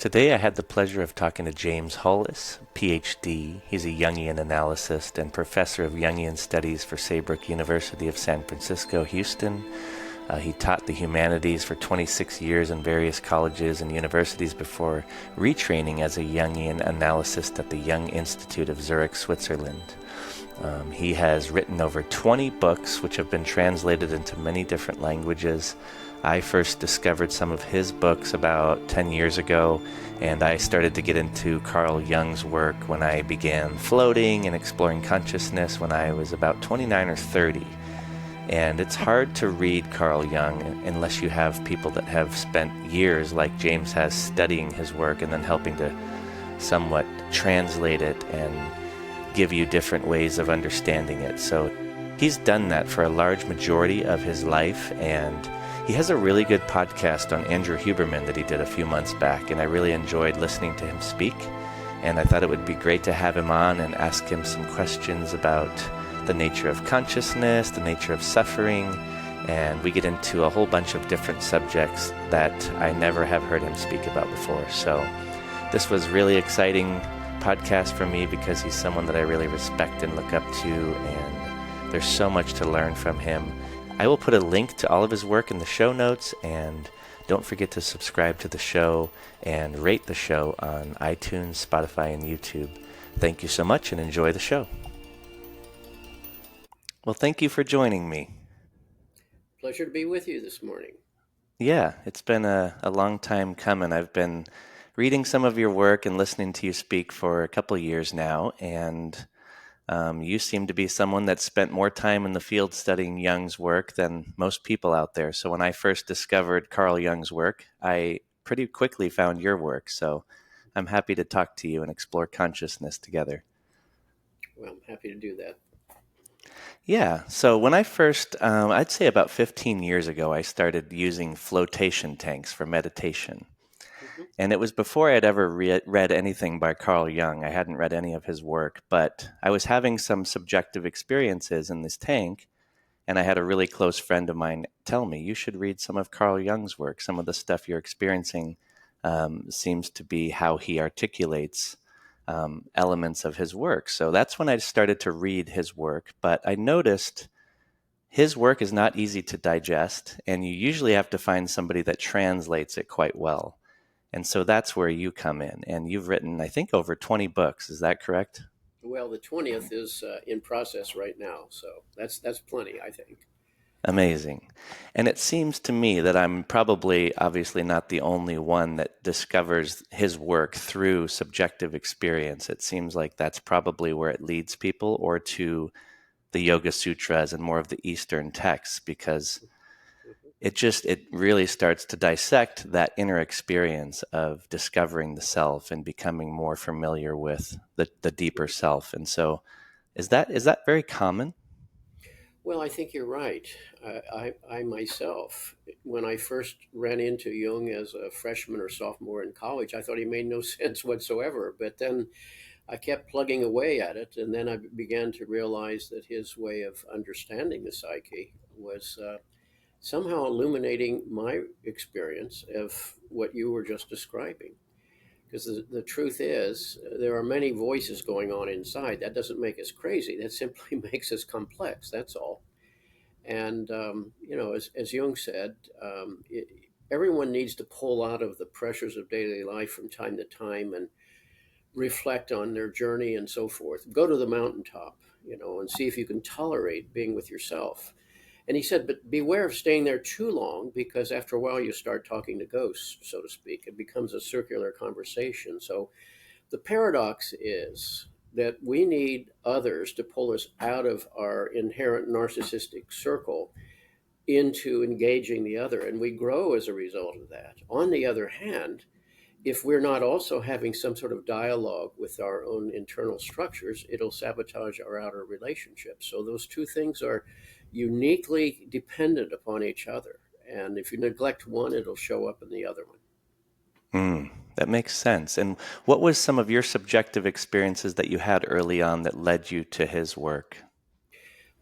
Today I had the pleasure of talking to James Hollis, PhD. He's a Jungian analyst and professor of Jungian studies for Saybrook University of San Francisco, Houston. He taught the humanities for 26 years in various colleges and universities before retraining as a Jungian analyst at the Jung Institute of Zurich, Switzerland. He has written over 20 books, which have been translated into many different languages. I first discovered some of his books about 10 years ago, and I started to get into Carl Jung's work when I began floating and exploring consciousness when I was about 29 or 30. And it's hard to read Carl Jung unless you have people that have spent years, like James has, studying his work and then helping to somewhat translate it and give you different ways of understanding it. So he's done that for a large majority of his life, and he has a really good podcast on Andrew Huberman that he did a few months back, and I really enjoyed listening to him speak. And I thought it would be great to have him on and ask him some questions about the nature of consciousness, the nature of suffering, and we get into a whole bunch of different subjects that I never have heard him speak about before. So this was really exciting podcast for me because he's someone that I really respect and look up to, and there's so much to learn from him. I will put a link to all of his work in the show notes, and don't forget to subscribe to the show and rate the show on iTunes, Spotify, and YouTube. Thank you so much, and enjoy the show. Well, thank you for joining me. Pleasure to be with you this morning. Yeah, it's been a long time coming. I've been reading some of your work and listening to you speak for a couple of years now, and you seem to be someone that spent more time in the field studying Jung's work than most people out there. So when I first discovered Carl Jung's work, I pretty quickly found your work. So I'm happy to talk to you and explore consciousness together. Well, I'm happy to do that. Yeah, so when I first, I'd say about 15 years ago, I started using flotation tanks for meditation. Mm-hmm. And it was before I had ever read anything by Carl Jung. I hadn't read any of his work, but I was having some subjective experiences in this tank, and I had a really close friend of mine tell me, you should read some of Carl Jung's work. Some of the stuff you're experiencing seems to be how he articulates elements of his work. So that's when I started to read his work, but I noticed his work is not easy to digest, and you usually have to find somebody that translates it quite well. And so that's where you come in. And you've written, I think, over 20 books. Is that correct? Well, the 20th is in process right now, so that's plenty, I think. Amazing. And it seems to me that I'm probably, obviously, not the only one that discovers his work through subjective experience. It seems like that's probably where it leads people, or to the Yoga Sutras and more of the Eastern texts, because it really starts to dissect that inner experience of discovering the self and becoming more familiar with the deeper self. And so is that very common? Well, I think you're right. I myself, when I first ran into Jung as a freshman or sophomore in college, I thought he made no sense whatsoever. But then I kept plugging away at it, and then I began to realize that his way of understanding the psyche was somehow illuminating my experience of what you were just describing. Because the truth is, there are many voices going on inside. That doesn't make us crazy. That simply makes us complex. That's all. And, as Jung said, everyone needs to pull out of the pressures of daily life from time to time and reflect on their journey and so forth. Go to the mountaintop, and see if you can tolerate being with yourself. And he said, but beware of staying there too long, because after a while you start talking to ghosts, so to speak. It becomes a circular conversation. So the paradox is that we need others to pull us out of our inherent narcissistic circle into engaging the other. And we grow as a result of that. On the other hand, if we're not also having some sort of dialogue with our own internal structures, it'll sabotage our outer relationships. So those two things are uniquely dependent upon each other. And if you neglect one, it'll show up in the other one. That makes sense. And what was some of your subjective experiences that you had early on that led you to his work?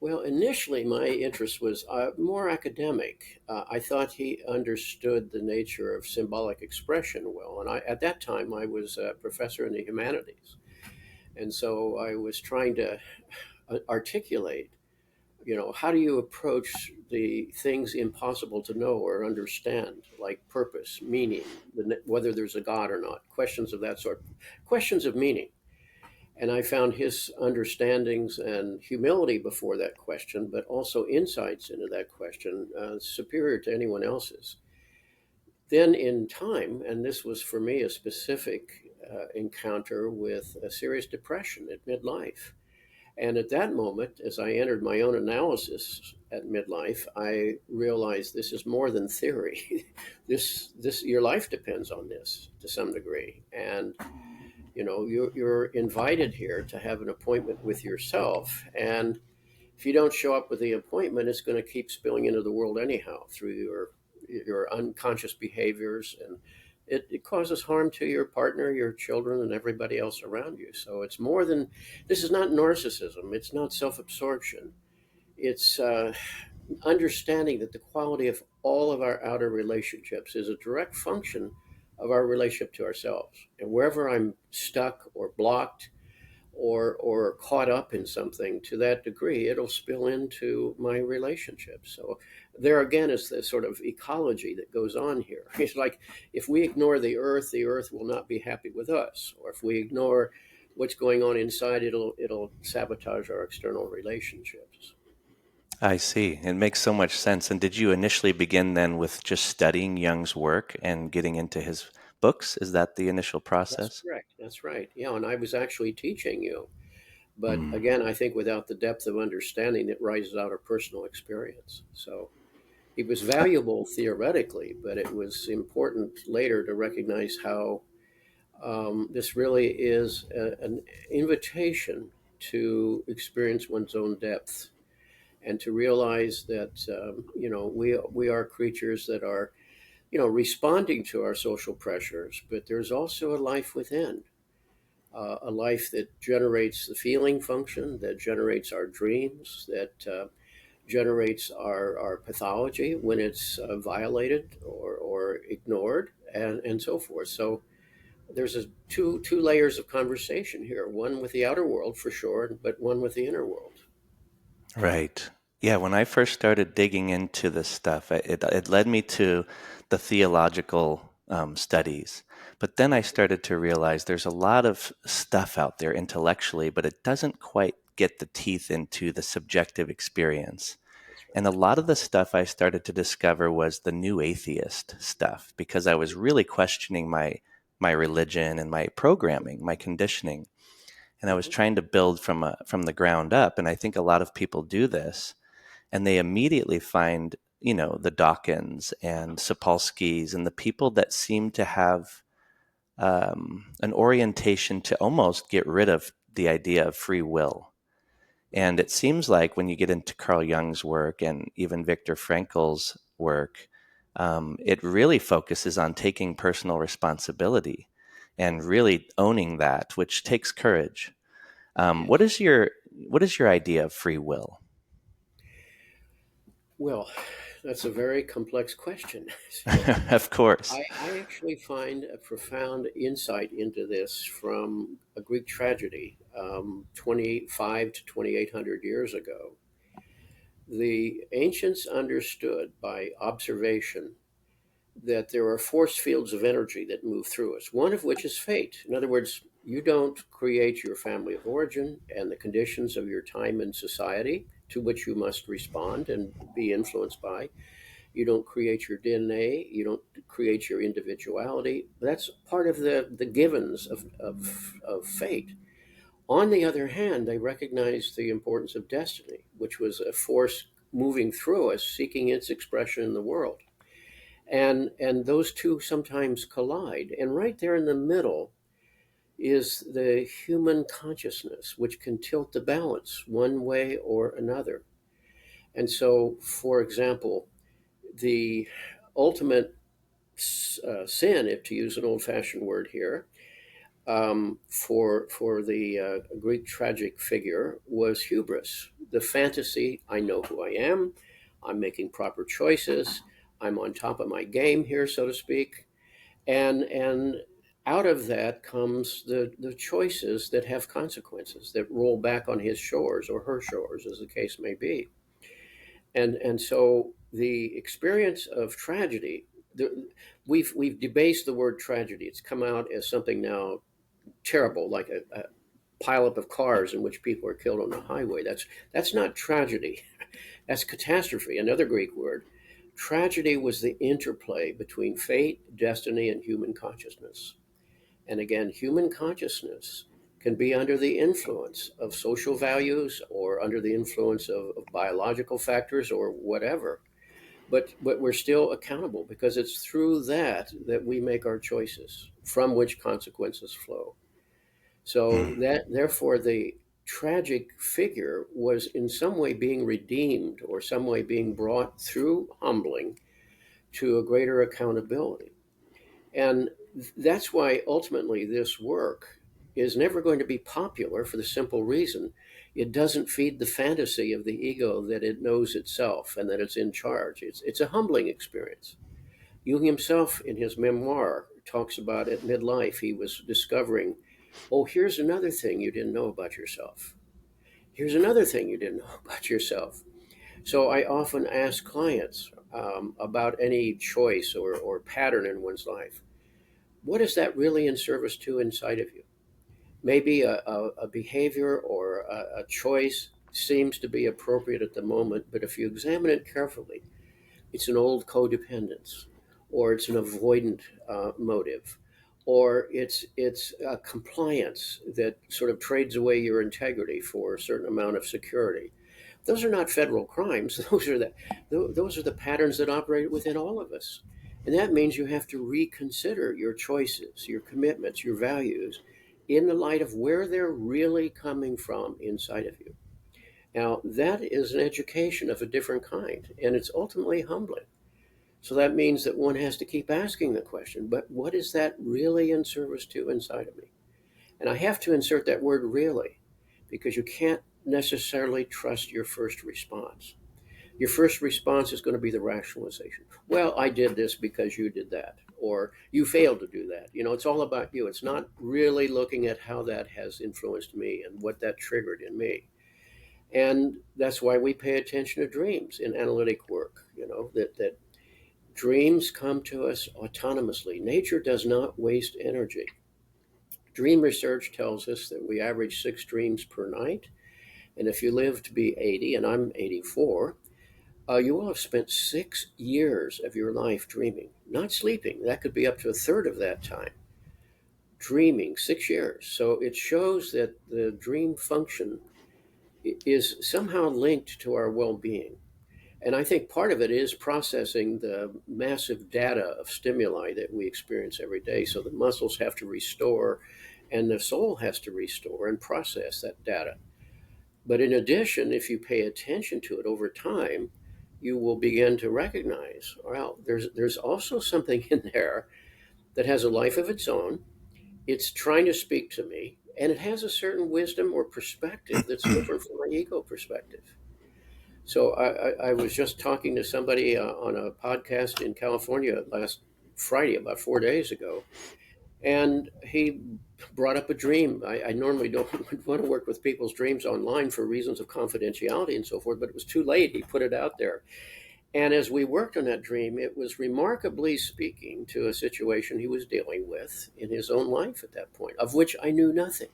Well, initially, my interest was more academic. I thought he understood the nature of symbolic expression well, and at that time I was a professor in the humanities, and so I was trying to articulate, how do you approach the things impossible to know or understand, like purpose, meaning, whether there's a God or not, questions of that sort, questions of meaning. And I found his understandings and humility before that question, but also insights into that question, superior to anyone else's. Then, in time, and this was for me a specific encounter with a serious depression at midlife. And at that moment, as I entered my own analysis at midlife, I realized this is more than theory. This your life depends on this to some degree, and you're invited here to have an appointment with yourself. And if you don't show up with the appointment, it's going to keep spilling into the world anyhow through your unconscious behaviors, and it causes harm to your partner, your children, and everybody else around you. So it's more than this is not narcissism. It's not self-absorption. It's understanding that the quality of all of our outer relationships is a direct function of our relationship to ourselves. And wherever I'm stuck or blocked or caught up in something to that degree, it'll spill into my relationships. So there again is the sort of ecology that goes on here. It's like if we ignore the earth will not be happy with us. Or if we ignore what's going on inside, it'll sabotage our external relationships. I see. It makes so much sense. And did you initially begin then with just studying Jung's work and getting into his books? Is that the initial That's process? correct. That's right. Yeah, and I was actually teaching you. But Mm. again, I think without the depth of understanding that rises out of personal experience. So it was valuable theoretically, but it was important later to recognize how this really is an invitation to experience one's own depth and to realize that we are creatures that are responding to our social pressures, but there's also a life within. A life that generates the feeling function, that generates our dreams, that generates our pathology when it's violated or ignored, and so forth. So there's two layers of conversation here: one with the outer world for sure, but one with the inner world. Right. Yeah, when I first started digging into this stuff, it led me to the theological studies. But then I started to realize there's a lot of stuff out there intellectually, but it doesn't quite get the teeth into the subjective experience. That's And a right. lot of the stuff I started to discover was the new atheist stuff because I was really questioning my religion and my programming, my conditioning. And I was Mm-hmm. trying to build from the ground up. And I think a lot of people do this, and they immediately find the Dawkins and Sapolskys and the people that seem to have an orientation to almost get rid of the idea of free will. And it seems like when you get into Carl Jung's work and even Viktor Frankl's work, it really focuses on taking personal responsibility and really owning that, which takes courage. What Yes. is your idea of free will? Well, that's a very complex question. So Of course. I actually find a profound insight into this from a Greek tragedy 25 to 2800 years ago. The ancients understood by observation that there are force fields of energy that move through us, one of which is fate. In other words, you don't create your family of origin and the conditions of your time in society to which you must respond and be influenced by. You don't create your DNA. You don't create your individuality. That's part of the givens of fate. On the other hand, they recognized the importance of destiny, which was a force moving through us, seeking its expression in the world. And those two sometimes collide. And right there in the middle is the human consciousness, which can tilt the balance one way or another. And so, for example, the ultimate sin, if to use an old fashioned word here, for the Greek tragic figure was hubris, the fantasy. I know who I am. I'm making proper choices. I'm on top of my game here, so to speak, and out of that comes the choices that have consequences that roll back on his shores or her shores, as the case may be. And so the experience of tragedy, we've debased the word tragedy. It's come out as something now terrible, like a pileup of cars in which people are killed on the highway. That's not tragedy. That's catastrophe, another Greek word. Tragedy was the interplay between fate, destiny, and human consciousness. And again, human consciousness can be under the influence of social values or under the influence of biological factors or whatever. But we're still accountable because it's through that we make our choices from which consequences flow. So Mm. that therefore the tragic figure was in some way being redeemed or some way being brought through humbling to a greater accountability. And that's why ultimately this work is never going to be popular for the simple reason it doesn't feed the fantasy of the ego that it knows itself and that it's in charge. It's a humbling experience. Jung himself, in his memoir, talks about at midlife, he was discovering, oh, here's another thing you didn't know about yourself. Here's another thing you didn't know about yourself. So I often ask clients about any choice or pattern in one's life. What is that really in service to inside of you? Maybe a behavior or a choice seems to be appropriate at the moment, but if you examine it carefully, it's an old codependence, or it's an avoidant motive, or it's a compliance that sort of trades away your integrity for a certain amount of security. Those are not federal crimes. Those are the patterns that operate within all of us, and that means you have to reconsider your choices, your commitments, your values, in the light of where they're really coming from inside of you. Now, that is an education of a different kind, and it's ultimately humbling. So that means that one has to keep asking the question, but what is that really in service to inside of me? And I have to insert that word really, because you can't necessarily trust your first response. Your first response is going to be the rationalization. Well, I did this because you did that, or you failed to do that. It's all about you. It's not really looking at how that has influenced me and what that triggered in me. And that's why we pay attention to dreams in analytic work, that dreams come to us autonomously. Nature does not waste energy. Dream research tells us that we average 6 dreams per night. And if you live to be 80, and I'm 84, you will have spent 6 years of your life dreaming, not sleeping. That could be up to a third of that time. Dreaming, 6 years. So it shows that the dream function is somehow linked to our well being. And I think part of it is processing the massive data of stimuli that we experience every day. So the muscles have to restore and the soul has to restore and process that data. But in addition, if you pay attention to it over time, you will begin to recognize, well, there's also something in there that has a life of its own. It's trying to speak to me, and it has a certain wisdom or perspective that's different from my ego perspective. So I was just talking to somebody on a podcast in California last Friday, about 4 days ago, and he brought up a dream. I normally don't want to work with people's dreams online for reasons of confidentiality and so forth, but it was too late. He put it out there. And as we worked on that dream, it was remarkably speaking to a situation he was dealing with in his own life at that point, of which I knew nothing.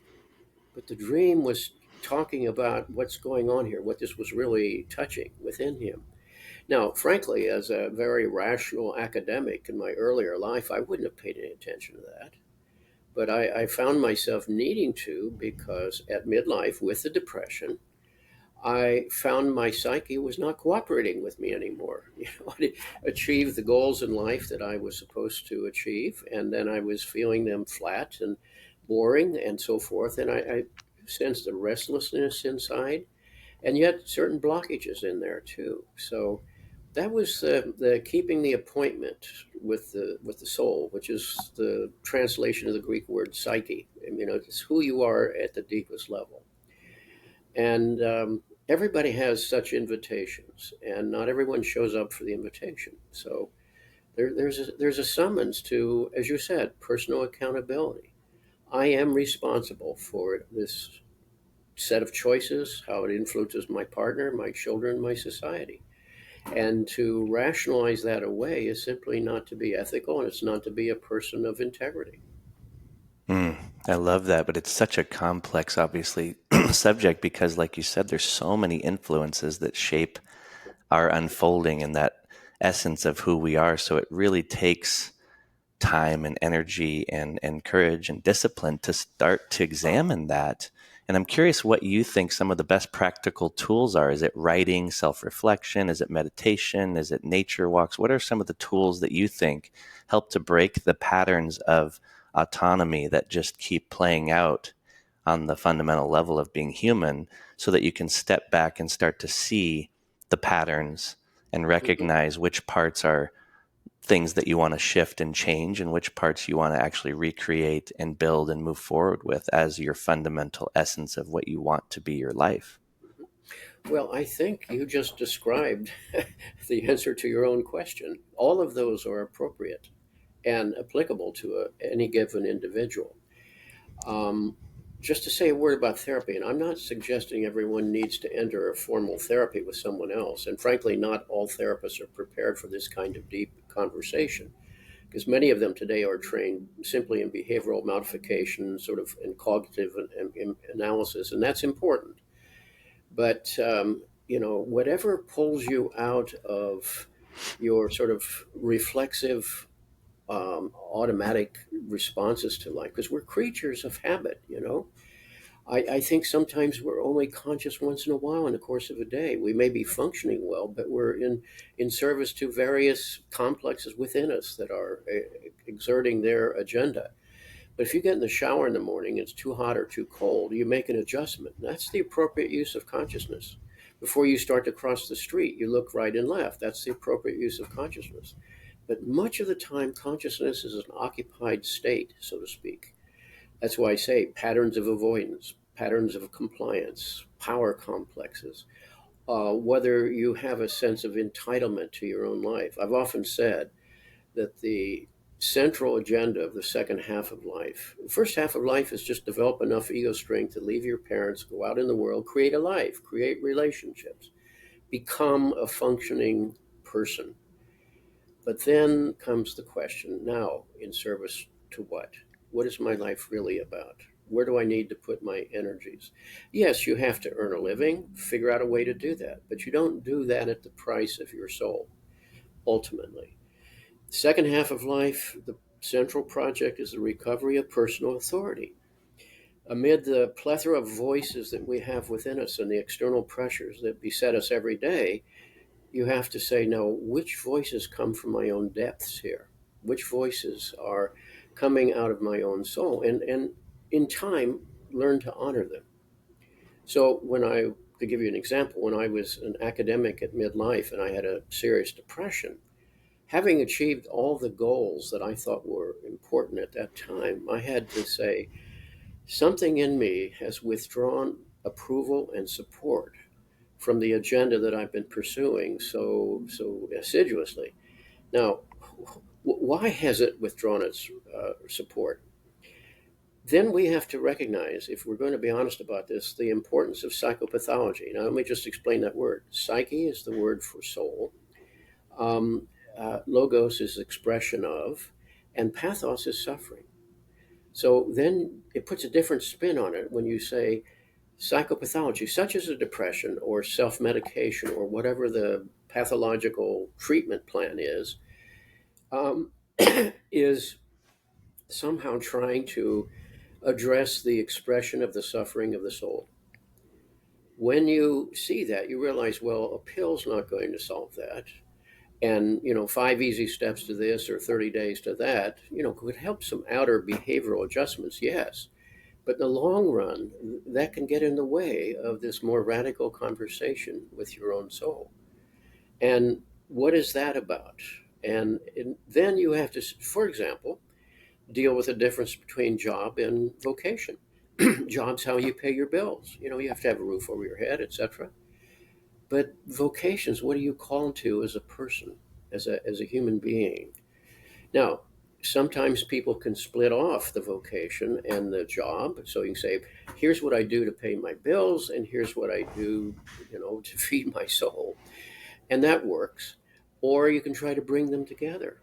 But the dream was talking about what's going on here, what this was really touching within him. Now, frankly, as a very rational academic in my earlier life, I wouldn't have paid any attention to that. But I found myself needing to because at midlife with the depression, I found my psyche was not cooperating with me anymore. I achieved the goals in life that I was supposed to achieve, and then I was feeling them flat and boring and so forth. And I sensed a restlessness inside, and yet certain blockages in there too. So that was the keeping the appointment with the soul, which is the translation of the Greek word psyche. time. It's who you are at the deepest level. And everybody has such invitations, and not everyone shows up for the invitation. So there's a summons to, as you said, personal accountability. I am responsible for this set of choices, how it influences my partner, my children, my society. And to rationalize that away is simply not to be ethical, and it's not to be a person of integrity. Mm, I love that, but it's such a complex, obviously, subject because, like you said, there's so many influences that shape our unfolding and that essence of who we are. So it really takes time and energy and courage and discipline to start to examine that. And I'm curious what you think some of the best practical tools are. Is it writing, self-reflection? Is it meditation? Is it nature walks? What are some of the tools that you think help to break the patterns of autonomy that just keep playing out on the fundamental level of being human so that you can step back and start to see the patterns and Mhm. recognize which parts are things that you want to shift and change and which parts you want to actually recreate and build and move forward with as your fundamental essence of what you want to be your life. Well, I think you just described the answer to your own question. All of those are appropriate and applicable to any given individual. Um, just to say a word about therapy, and I'm not suggesting everyone needs to enter a formal therapy with someone else. And frankly, not all therapists are prepared for this kind of deep conversation, because many of them today are trained simply in behavioral modification, sort of in cognitive and analysis, and that's important. But whatever pulls you out of your sort of reflexive, automatic responses to life, because we're creatures of habit. I think sometimes we're only conscious once in a while in the course of a day. We may be functioning well, but we're in service to various complexes within us that are exerting their agenda. But if you get in the shower in the morning, it's too hot or too cold, you make an adjustment. That's the appropriate use of consciousness. Before you start to cross the street, you look right and left. That's the appropriate use of consciousness. But much of the time, consciousness is an occupied state, so to speak. That's why I say patterns of avoidance, patterns of compliance, power complexes, whether you have a sense of entitlement to your own life. I've often said that the central agenda of the second half of life, the first half of life is just develop enough ego strength to leave your parents, go out in the world, create a life, create relationships, become a functioning person. But then comes the question, now, in service to what? What is my life really about? Where do I need to put my energies? Yes, you have to earn a living, figure out a way to do that, but you don't do that at the price of your soul, ultimately. Second half of life, the central project is the recovery of personal authority. Amid the plethora of voices that we have within us and the external pressures that beset us every day, you have to say, no, which voices come from my own depths here? Which voices are coming out of my own soul? And in time, learn to honor them. So to give you an example, when I was an academic at midlife and I had a serious depression, having achieved all the goals that I thought were important at that time, I had to say, something in me has withdrawn approval and support from the agenda that I've been pursuing so assiduously. Now, why has it withdrawn its support? Then we have to recognize, if we're going to be honest about this, the importance of psychopathology. Now, let me just explain that word. Psyche is the word for soul. Um, Logos is expression of, and pathos is suffering. So then it puts a different spin on it when you say psychopathology, such as a depression or self medication or whatever the pathological treatment plan um, is somehow trying to address the expression of the suffering of the soul. When you see that, you realize, well, a pill's not going to solve that. And 5 easy steps to this or 30 days to that could help some outer behavioral adjustments, yes, but in the long run that can get in the way of this more radical conversation with your own soul. And what is that about? And then you have to, for example, deal with the difference between job and vocation. Job's how you pay your bills. You have to have a roof over your head, etc. But vocations, what are you called to as a person, as a human being? Now, sometimes people can split off the vocation and the job. So you can say, here's what I do to pay my bills, and here's what I do, to feed my soul. And that works. Or you can try to bring them together.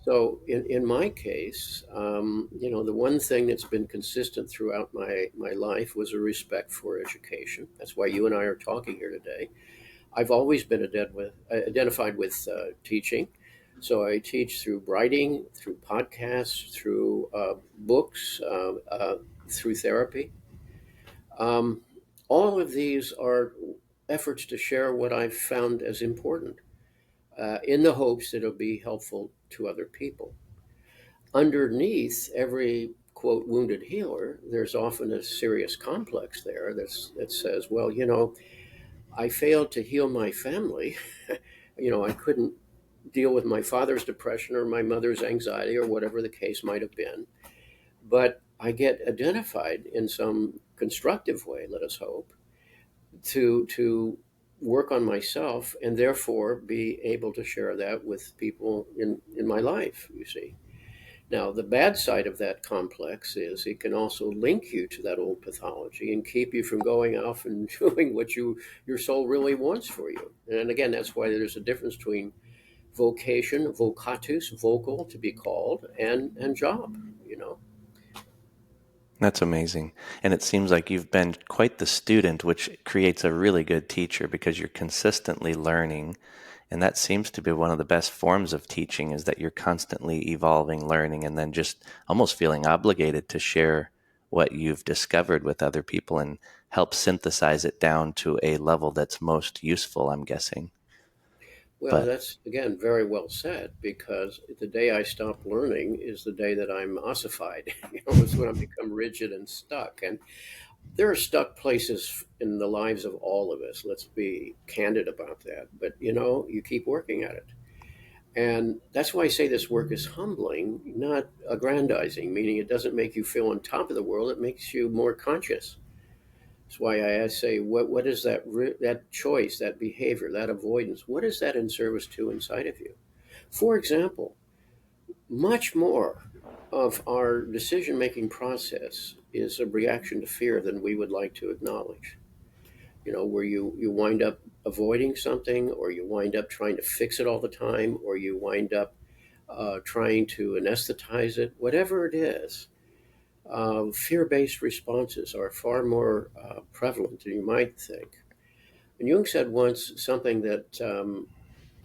So in my case, the one thing that's been consistent throughout my life was a respect for education. That's why you and I are talking here today. I've always been identified with teaching. So I teach through writing, through podcasts, through books, through therapy. Um, all of these are efforts to share what I've found as important in the hopes that it'll be helpful to other people. Underneath every quote wounded healer, there's often a serious complex there that says, well, I failed to heal my family. I couldn't deal with my father's depression or my mother's anxiety or whatever the case might have been. But I get identified in some constructive way, let us hope, to work on myself and therefore be able to share that with people in my life, you see. Now, the bad side of that complex is it can also link you to that old pathology and keep you from going off and doing what your soul really wants for you. And again, that's why there's a difference between vocation, vocatus, vocal to be called, and job, you know. That's amazing. And it seems like you've been quite the student, which creates a really good teacher because you're consistently learning. And that seems to be one of the best forms of teaching is that you're constantly evolving, learning, and then just almost feeling obligated to share what you've discovered with other people and help synthesize it down to a level that's most useful, I'm guessing. Well, But that's again very well said because the day I stop learning is the day that I'm ossified. It's when I become rigid and stuck. And there are stuck places in the lives of all of us. Let's be candid about that. But you keep working at it. And that's why I say this work is humbling, not aggrandizing, meaning it doesn't make you feel on top of the world. It makes you more conscious. That's why I say, what is that choice, that behavior, that avoidance? What is that in service to inside of you? For example, much more of our decision making process is a reaction to fear than we would like to acknowledge. Where you wind up avoiding something, or you wind up trying to fix it all the time, or you wind up trying to anesthetize it, whatever it is. Fear based responses are far more prevalent than you might think. And Jung said once something that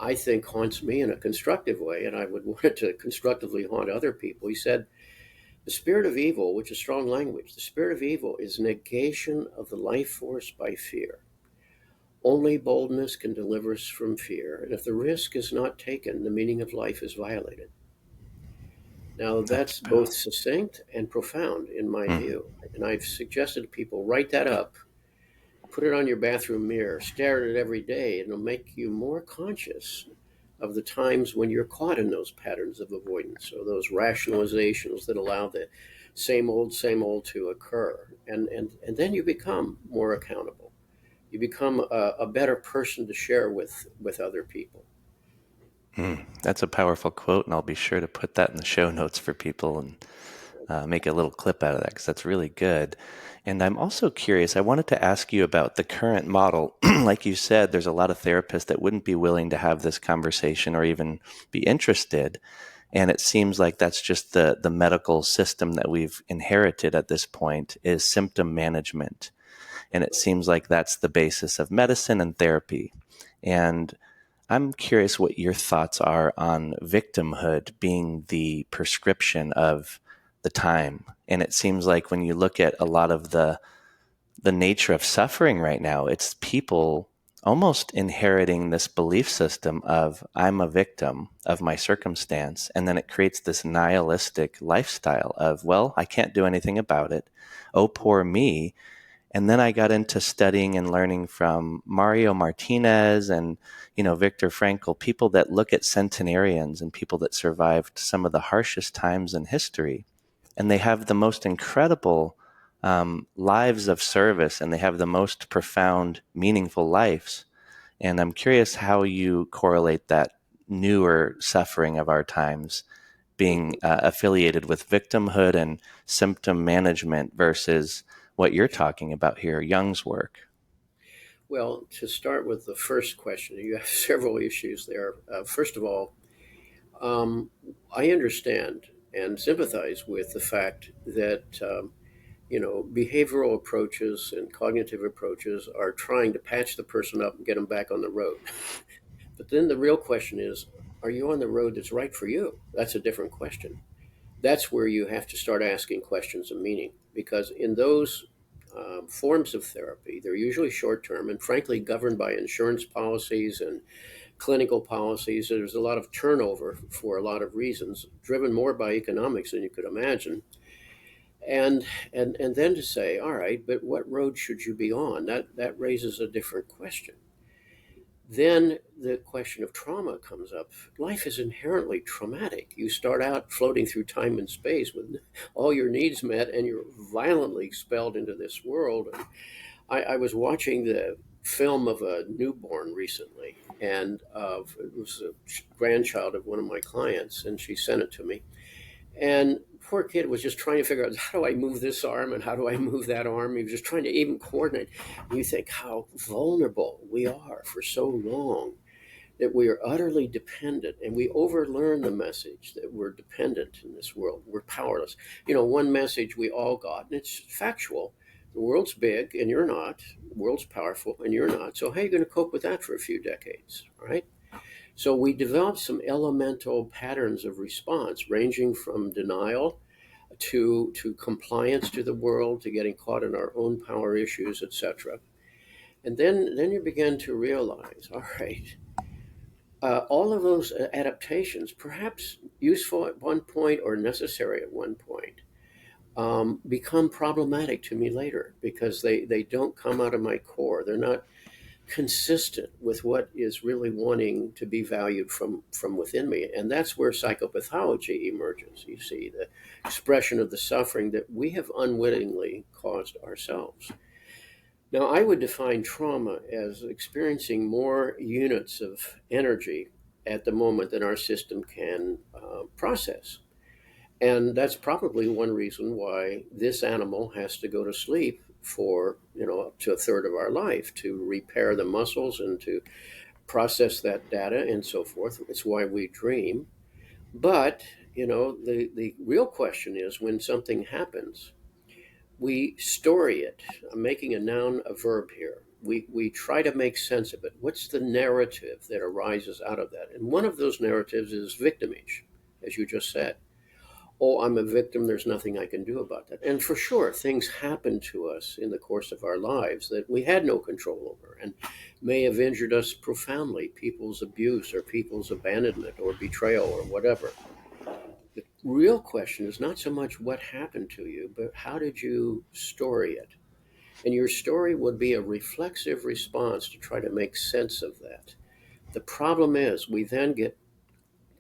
I think haunts me in a constructive way, and I would want it to constructively haunt other people. He said, the spirit of evil, which is strong language, the spirit of evil is negation of the life force by fear. Only boldness can deliver us from fear, and if the risk is not taken, the meaning of life is violated. Now, that's that's both succinct and profound in my mm, view. And I've suggested to people write that up, put it on your bathroom mirror, stare at it every day, and it'll make you more conscious of the times when you're caught in those patterns of avoidance or those rationalizations that allow the same old to occur. And then you become more accountable. You become a better person to share with other people. that's a powerful quote, and I'll be sure to put that in the show notes for people and make a little clip out of that because that's really good. And I'm also curious, I wanted to ask you about the current model. Like you said, there's a lot of therapists that wouldn't be willing to have this conversation or even be interested. And it seems like that's just the medical system that we've inherited at this point is symptom management. And it seems like that's the basis of medicine and therapy. And I'm curious what your thoughts are on victimhood being the prescription of the time. And it seems like when you look at a lot of the nature of suffering right now, it's people almost inheriting this belief system of I'm a victim of my circumstance. And then it creates this nihilistic lifestyle of, well, I can't do anything about it. Oh, poor me. And then I got into studying and learning from Mario Martinez and, Viktor Frankl, people that look at centenarians and people that survived some of the harshest times in history. And they have the most incredible lives of service, and they have the most profound, meaningful lives. And I'm curious how you correlate that newer suffering of our times being Mhm. affiliated with victimhood and symptom management versus what you're talking about here, Jung's work. Well, to start with the first question, you have several issues there. First of all, um, I understand and sympathize with the fact that behavioral approaches and cognitive approaches are trying to patch the person up and get them back on the road. But then the real question is, are you on the road that's right for you? That's a different question. That's where you have to start asking questions of meaning, because in those forms of therapy, they're usually short term and frankly governed by insurance policies and clinical policies. There's a lot of turnover for a lot of reasons, driven more by economics than you could imagine. And then to say, all right, but what road should you be on? That raises a different question. Then the question of trauma comes up. Life is inherently traumatic. You start out floating through time and space with all your needs met, and you're violently expelled into this world. And I was watching the film of a newborn recently, and it was a grandchild of one of my clients, and she sent it to me. And poor kid was just trying to figure out, how do I move this arm and how do I move that arm? He was just trying to even coordinate. And you think how vulnerable we are for so long, that we are utterly dependent, and we overlearn the message that we're dependent in this world. We're powerless. One message we all got, and it's factual: the world's big and you're not. The world's powerful and you're not. So how are you going to cope with that for a few decades, right? So we developed some elemental patterns of response, ranging from denial to compliance to the world, to getting caught in our own power issues, etc. And then you begin to realize, all right, all of those adaptations, perhaps useful at one point or necessary at one point, become problematic to me later, because they don't come out of my core. They're not consistent with what is really wanting to be valued from within me. And that's where psychopathology emerges. You see, the expression of the suffering that we have unwittingly caused ourselves. Now, I would define trauma as experiencing more units of energy at the moment than our system can process. And that's probably one reason why this animal has to go to sleep for, up to a third of our life, to repair the muscles and to process that data and so forth. It's why we dream. But, the real question is, when something happens, we story it. I'm making a noun a verb here. We try to make sense of it. What's the narrative that arises out of that? And one of those narratives is victimage, as you just said. Oh, I'm a victim. There's nothing I can do about that. And for sure, things happen to us in the course of our lives that we had no control over and may have injured us profoundly: people's abuse or people's abandonment or betrayal or whatever. The real question is not so much what happened to you, but how did you story it? And your story would be a reflexive response to try to make sense of that. The problem is, we then get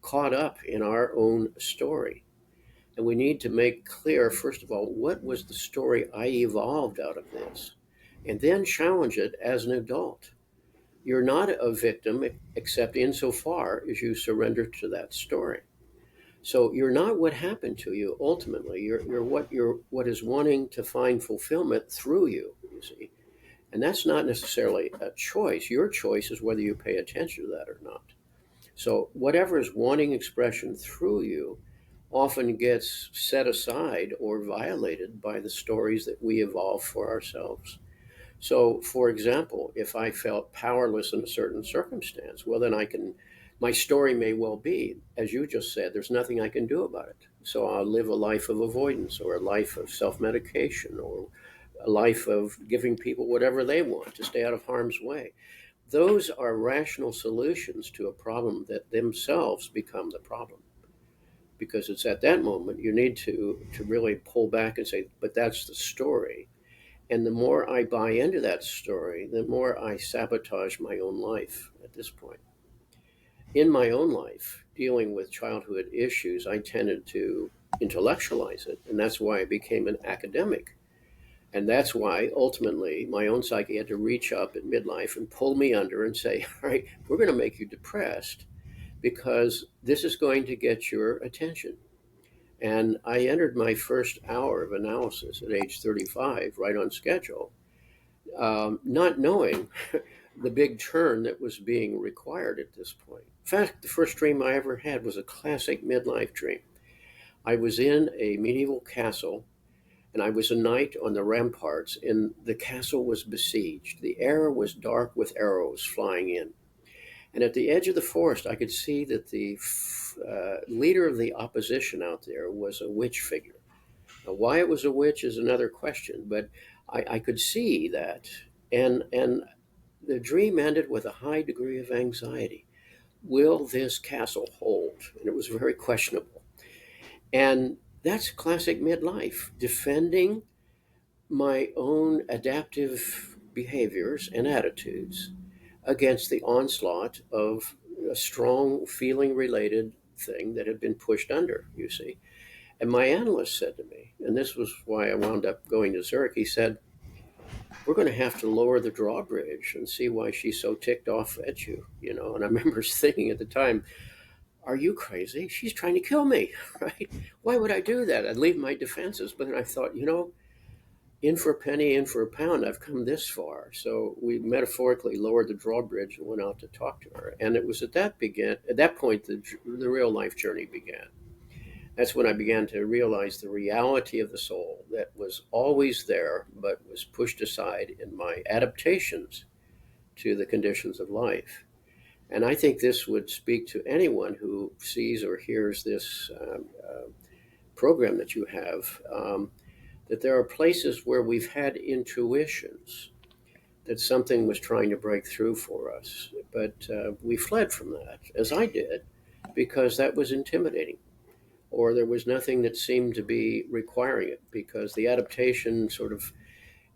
caught up in our own story. And we need to make clear, first of all, what was the story I evolved out of this? And then challenge it as an adult. You're not a victim except insofar as you surrender to that story. So you're not what happened to you ultimately. You're what is wanting to find fulfillment through you, you see. And that's not necessarily a choice. Your choice is whether you pay attention to that or not. So whatever is wanting expression through you often gets set aside or violated by the stories that we evolve for ourselves. So, for example, if I felt powerless in a certain circumstance, well, then my story may well be, as you just said, there's nothing I can do about it. So I'll live a life of avoidance, or a life of self medication, or a life of giving people whatever they want to stay out of harm's way. Those are rational solutions to a problem that themselves become the problem, because it's at that moment you need to really pull back and say, but that's the story. And the more I buy into that story, the more I sabotage my own life at this point. In my own life, dealing with childhood issues, I tended to intellectualize it. And that's why I became an academic. And that's why ultimately my own psyche had to reach up at midlife and pull me under and say, all right, we're going to make you depressed because this is going to get your attention. And I entered my first hour of analysis at age 35, right on schedule, not knowing the big turn that was being required at this point. In fact, the first dream I ever had was a classic midlife dream. I was in a medieval castle and I was a knight on the ramparts, and the castle was besieged. The air was dark with arrows flying in. And at the edge of the forest, I could see that the leader of the opposition out there was a witch figure. Now, why it was a witch is another question, but I could see that. And the dream ended with a high degree of anxiety. Will this castle hold? And it was very questionable. And that's classic midlife, defending my own adaptive behaviors and attitudes against the onslaught of a strong feeling related thing that had been pushed under, you see. And my analyst said to me, and this was why I wound up going to Zurich, he said, we're going to have to lower the drawbridge and see why she's so ticked off at you, you know. And I remember thinking at the time, are you crazy? She's trying to kill me, right? Why would I do that? I'd leave my defenses. But then I thought, you know, in for a penny, in for a pound, I've come this far. So we metaphorically lowered the drawbridge and went out to talk to her. And it was at that point, the real life journey began. That's when I began to realize the reality of the soul that was always there, but was pushed aside in my adaptations to the conditions of life. And I think this would speak to anyone who sees or hears this program that you have, that there are places where we've had intuitions that something was trying to break through for us. But we fled from that, as I did, because that was intimidating, or there was nothing that seemed to be requiring it, because the adaptation sort of,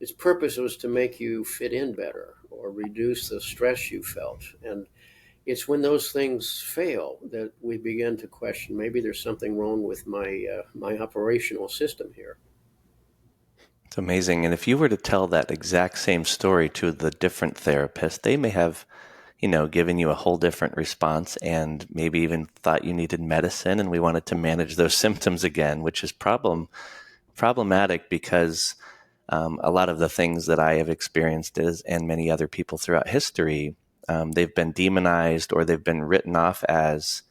its purpose was to make you fit in better or reduce the stress you felt. And it's when those things fail that we begin to question, maybe there's something wrong with my operational system here. It's amazing. And if you were to tell that exact same story to the different therapists, they may have, given you a whole different response and maybe even thought you needed medicine and we wanted to manage those symptoms again, which is problematic because a lot of the things that I have experienced and many other people throughout history, they've been demonized or they've been written off as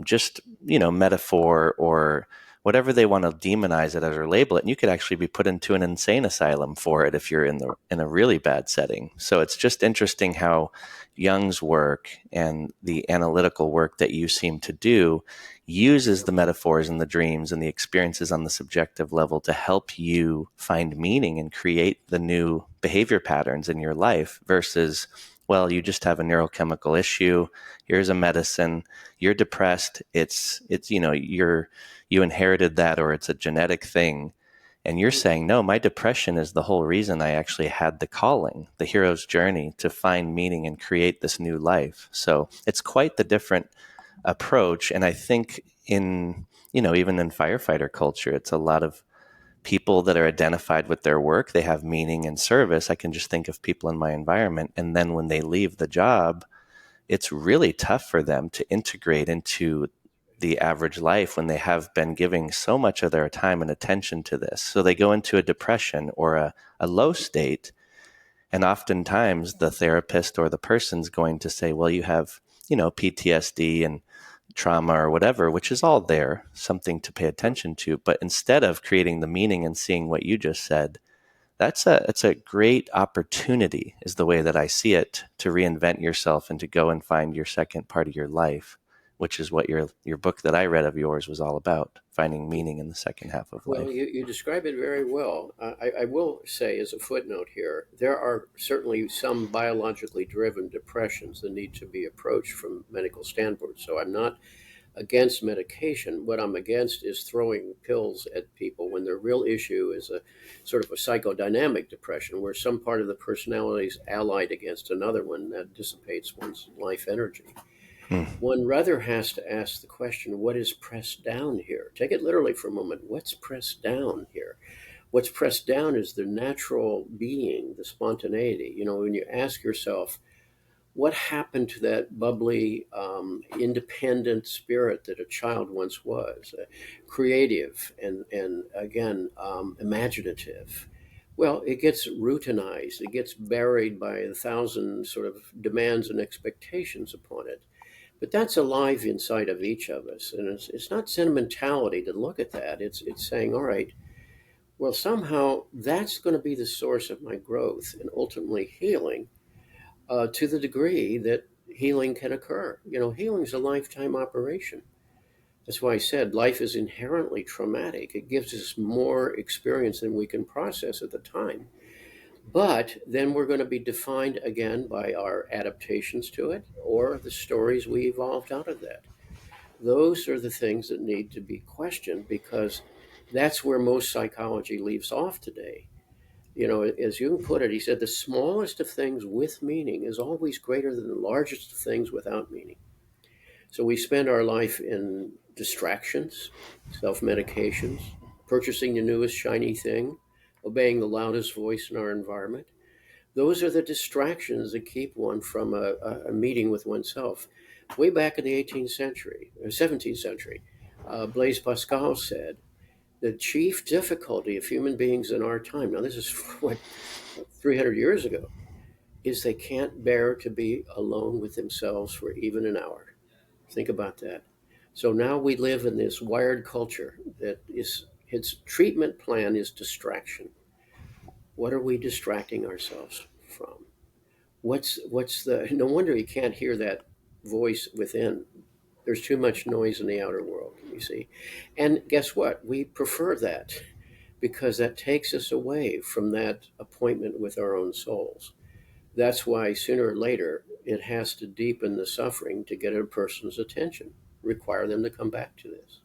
just metaphor or whatever they want to demonize it as or label it. And you could actually be put into an insane asylum for it if you're in a really bad setting. So it's just interesting how Jung's work and the analytical work that you seem to do uses the metaphors and the dreams and the experiences on the subjective level to help you find meaning and create the new behavior patterns in your life versus, well, you just have a neurochemical issue. Here's a medicine. You're depressed. It's you inherited that or it's a genetic thing. And you're saying, no, my depression is the whole reason I actually had the calling, the hero's journey to find meaning and create this new life. So it's quite the different approach. And I think even in firefighter culture, it's a lot of people that are identified with their work. They have meaning and service. I can just think of people in my environment. And then when they leave the job, it's really tough for them to integrate into the average life when they have been giving so much of their time and attention to this. So they go into a depression or a low state. And oftentimes the therapist or the person's going to say, well, you have, PTSD and trauma or whatever, which is all there, something to pay attention to. But instead of creating the meaning and seeing what you just said, it's a great opportunity, is the way that I see it, to reinvent yourself and to go and find your second part of your life, which is what your book that I read of yours was all about, finding meaning in the second half of Well, life. you describe it very well. I will say, as a footnote here, there are certainly some biologically driven depressions that need to be approached from medical standpoint. So I'm not against medication. What I'm against is throwing pills at people when their real issue is a sort of a psychodynamic depression where some part of the personality is allied against another one that dissipates one's life energy. Hmm. One rather has to ask the question, what is pressed down here? Take it literally for a moment. What's pressed down here? What's pressed down is the natural being, the spontaneity. When you ask yourself, what happened to that bubbly, independent spirit that a child once was, creative and again, imaginative? Well, it gets routinized. It gets buried by a thousand sort of demands and expectations upon it. But that's alive inside of each of us, and it's not sentimentality to look at that. It's saying, all right, well, somehow that's going to be the source of my growth and ultimately healing, to the degree that healing can occur. Healing is a lifetime operation. That's why I said life is inherently traumatic. It gives us more experience than we can process at the time. But then we're going to be defined again by our adaptations to it or the stories we evolved out of that. Those are the things that need to be questioned because that's where most psychology leaves off today. As Jung put it, he said, the smallest of things with meaning is always greater than the largest of things without meaning. So we spend our life in distractions, self medications, purchasing the newest shiny thing, obeying the loudest voice in our environment. Those are the distractions that keep one from a meeting with oneself. Way back in the 18th century, or 17th century, Blaise Pascal said, the chief difficulty of human beings in our time, now this is what, 300 years ago, is they can't bear to be alone with themselves for even an hour. Think about that. So now we live in this wired culture that is, its treatment plan is distraction. What are we distracting ourselves from? What's the, no wonder you can't hear that voice within. There's too much noise in the outer world, you see. And guess what? We prefer that because that takes us away from that appointment with our own souls. That's why sooner or later it has to deepen the suffering to get a person's attention, require them to come back to this.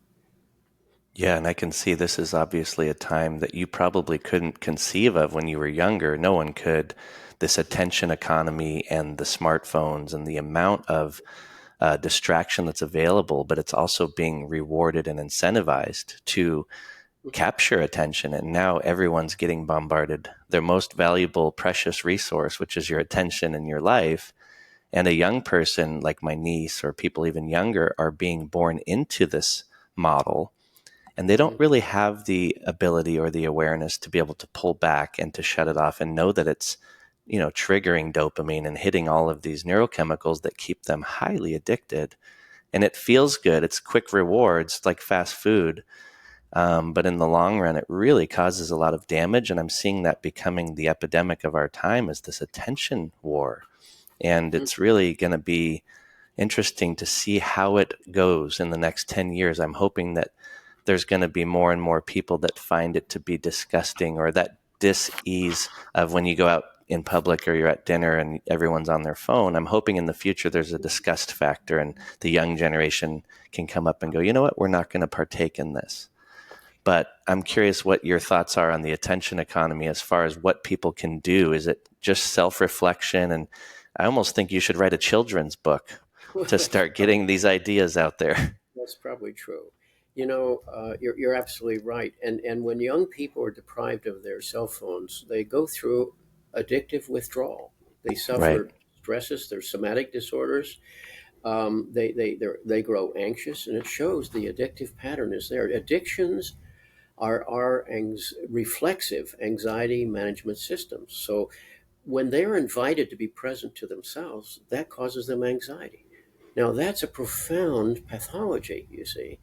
Yeah, and I can see this is obviously a time that you probably couldn't conceive of when you were younger. No one could. This attention economy and the smartphones and the amount of distraction that's available, but it's also being rewarded and incentivized to capture attention. And now everyone's getting bombarded. Their most valuable, precious resource, which is your attention in your life. And a young person like my niece or people even younger are being born into this model, and they don't Mhm. really have the ability or the awareness to be able to pull back and to shut it off and know that it's, triggering dopamine and hitting all of these neurochemicals that keep them highly addicted. And it feels good. It's quick rewards like fast food. But in the long run, it really causes a lot of damage. And I'm seeing that becoming the epidemic of our time is this attention war. And Mhm. it's really going to be interesting to see how it goes in the next 10 years. I'm hoping that there's going to be more and more people that find it to be disgusting, or that dis-ease of when you go out in public or you're at dinner and everyone's on their phone. I'm hoping in the future there's a disgust factor and the young generation can come up and go, you know what, we're not going to partake in this. But I'm curious what your thoughts are on the attention economy as far as what people can do. Is it just self-reflection? And I almost think you should write a children's book to That's start probably getting these ideas out there. that's probably true. You're absolutely right. And when young people are deprived of their cell phones, they go through addictive withdrawal. They Right. suffer stresses. Their somatic disorders. They grow anxious, and it shows the addictive pattern is there. Addictions are our reflexive anxiety management systems. So when they're invited to be present to themselves, that causes them anxiety. Now, that's a profound pathology, you see.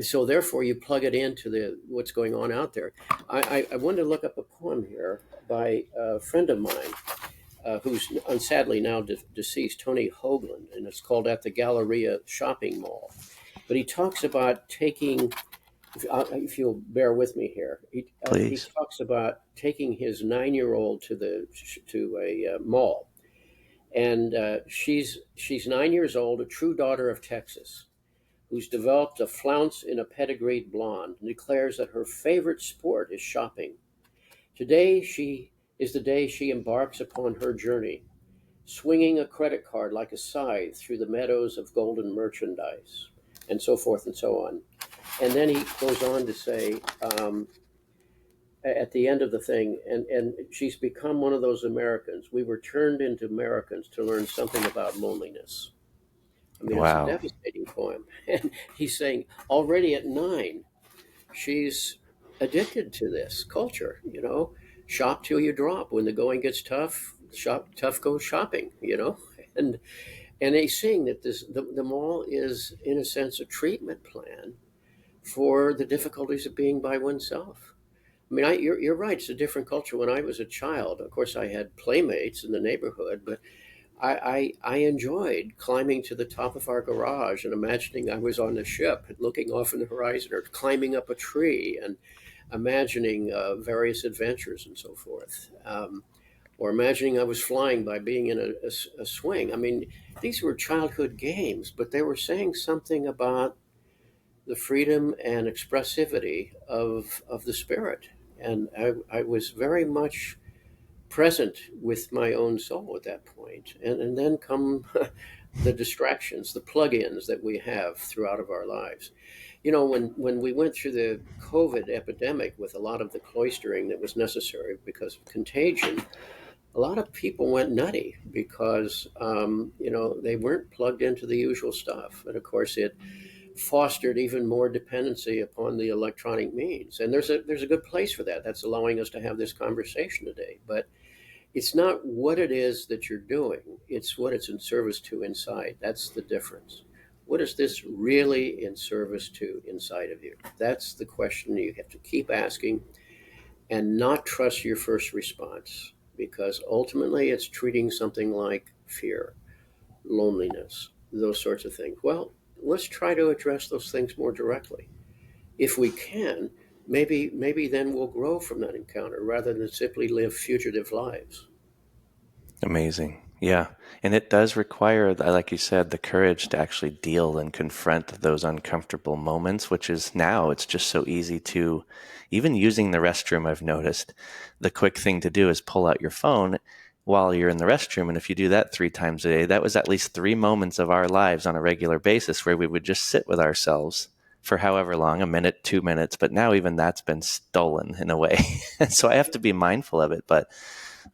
So therefore, you plug it into the what's going on out there. I wanted to look up a poem here by a friend of mine who's sadly now deceased, Tony Hoagland, and it's called At the Galleria Shopping Mall. But he talks about taking, if you'll bear with me here, he Please. talks about taking his 9-year-old to a mall, and she's 9 years old, a true daughter of Texas, who's developed a flounce in a pedigreed blonde and declares that her favorite sport is shopping. Today she is the day she embarks upon her journey, swinging a credit card like a scythe through the meadows of golden merchandise, and so forth and so on. And then he goes on to say, at the end of the thing, and she's become one of those Americans. We were turned into Americans to learn something about loneliness. I mean, it's a Wow. devastating poem. And he's saying already at 9, she's addicted to this culture, shop till you drop. When the going gets tough, shop tough goes shopping. And he's saying that the mall is, in a sense, a treatment plan for the difficulties of being by oneself. I mean, you're right. It's a different culture. When I was a child, of course, I had playmates in the neighborhood, but I enjoyed climbing to the top of our garage and imagining I was on a ship, looking off in the horizon, or climbing up a tree and imagining various adventures and so forth. Or imagining I was flying by being in a swing. I mean, these were childhood games, but they were saying something about the freedom and expressivity of the spirit. And I was very much present with my own soul at that point. And then come the distractions, the plug-ins that we have throughout of our lives. When we went through the COVID epidemic with a lot of the cloistering that was necessary because of contagion, a lot of people went nutty because, they weren't plugged into the usual stuff. And of course, it fostered even more dependency upon the electronic means. And there's a good place for that. That's allowing us to have this conversation today. But it's not what it is that you're doing, it's what it's in service to inside. That's the difference. What is this really in service to inside of you? That's the question you have to keep asking, and not trust your first response, because ultimately it's treating something like fear, loneliness, those sorts of things. Well, let's try to address those things more directly. If we can, maybe then we'll grow from that encounter rather than simply live fugitive lives. Amazing. Yeah. And it does require, like you said, the courage to actually deal and confront those uncomfortable moments, which is now it's just so easy to, even using the restroom, I've noticed the quick thing to do is pull out your phone while you're in the restroom. And if you do that 3 times a day, that was at least 3 moments of our lives on a regular basis where we would just sit with ourselves for however long, a minute, 2 minutes. But now even that's been stolen in a way. So I have to be mindful of it. But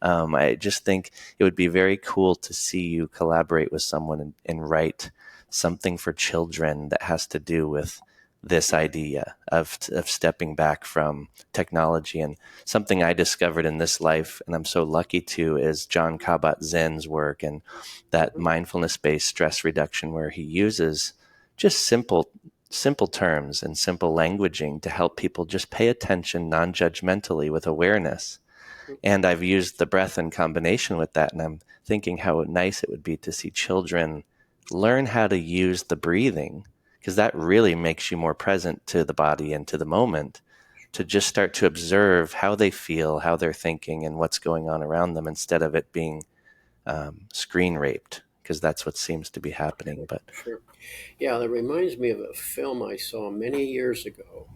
I just think it would be very cool to see you collaborate with someone and write something for children that has to do with this idea of stepping back from technology. And something I discovered in this life, and I'm so lucky to, is John Kabat-Zinn's work and that Mhm. mindfulness-based stress reduction, where he uses just simple terms and simple languaging to help people just pay attention non-judgmentally with awareness. And I've used the breath in combination with that. And I'm thinking how nice it would be to see children learn how to use the breathing, because that really makes you more present to the body and to the moment, to just start to observe how they feel, how they're thinking, and what's going on around them instead of it being screen raped, because that's what seems to be happening. Sure, But sure. Yeah, that reminds me of a film I saw many years ago.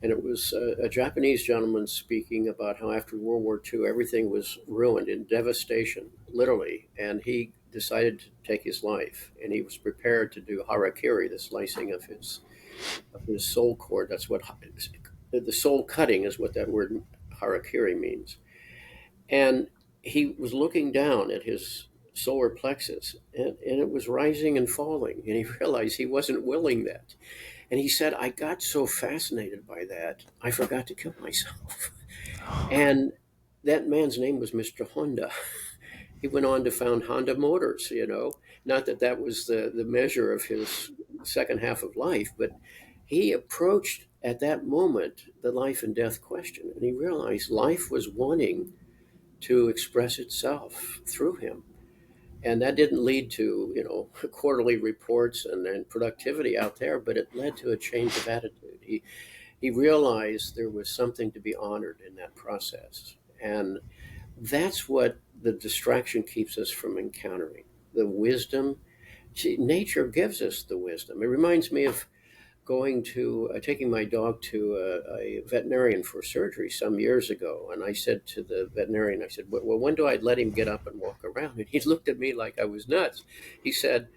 And it was a Japanese gentleman speaking about how after World War II, everything was ruined in devastation, literally. And he decided to take his life. And he was prepared to do harakiri, the slicing of his soul cord. That's what the soul cutting is, what that word harakiri means. And he was looking down at his solar plexus, and it was rising and falling. And he realized he wasn't willing that. And he said, I got so fascinated by that, I forgot to kill myself. And that man's name was Mr. Honda. He went on to found Honda Motors. Not that that was the measure of his second half of life, but he approached at that moment the life and death question. And he realized life was wanting to express itself through him. And that didn't lead to, quarterly reports and productivity out there, but it led to a change of attitude. He realized there was something to be honored in that process. And that's what the distraction keeps us from encountering. The wisdom. See, nature gives us the wisdom. It reminds me of going to taking my dog to a veterinarian for surgery some years ago, and I said to the veterinarian, I said, "Well, when do I let him get up and walk around?" And he looked at me like I was nuts. He said,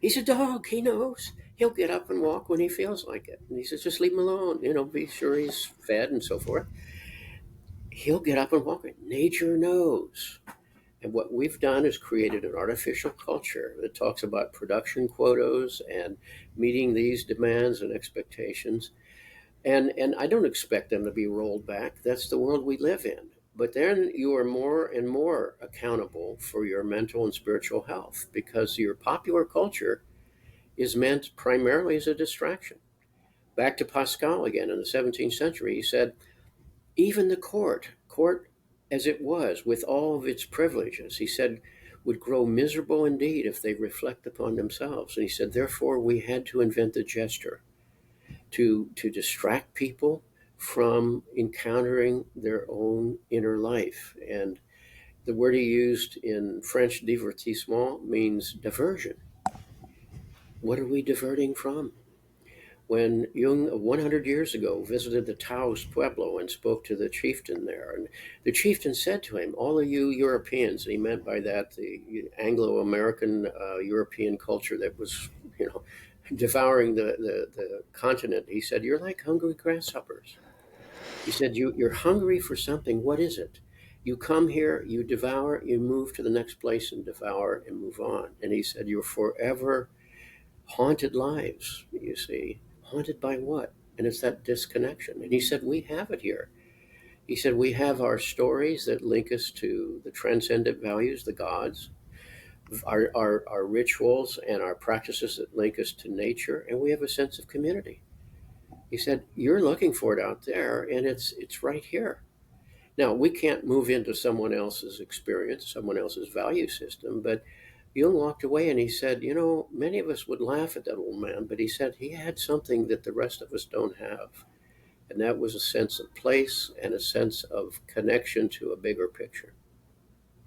"He's a dog. He knows. He'll get up and walk when he feels like it." And he says, "Just leave him alone. Be sure he's fed and so forth. He'll get up and walk. Nature knows." And what we've done is created an artificial culture that talks about production quotas and meeting these demands and expectations. And I don't expect them to be rolled back. That's the world we live in. But then you are more and more accountable for your mental and spiritual health because your popular culture is meant primarily as a distraction. Back to Pascal again in the 17th century, he said, even the court as it was, with all of its privileges, he said, would grow miserable indeed if they reflect upon themselves. And he said, therefore, we had to invent the gesture to distract people from encountering their own inner life. And the word he used in French, divertissement, means diversion. What are we diverting from? When Jung 100 years ago visited the Taos Pueblo and spoke to the chieftain there, and the chieftain said to him, all of you Europeans, and he meant by that the Anglo-American European culture that was, devouring the continent, he said, you're like hungry grasshoppers. He said, you're hungry for something. What is it? You come here, you devour, you move to the next place and devour and move on. And he said, you're forever haunted lives, you see. Haunted by what? And it's that disconnection. And he said, we have it here. He said, we have our stories that link us to the transcendent values, the gods, our rituals and our practices that link us to nature, and we have a sense of community. He said, you're looking for it out there, and it's right here. Now, we can't move into someone else's experience, someone else's value system, but Jung walked away and he said, many of us would laugh at that old man, but he said he had something that the rest of us don't have. And that was a sense of place and a sense of connection to a bigger picture.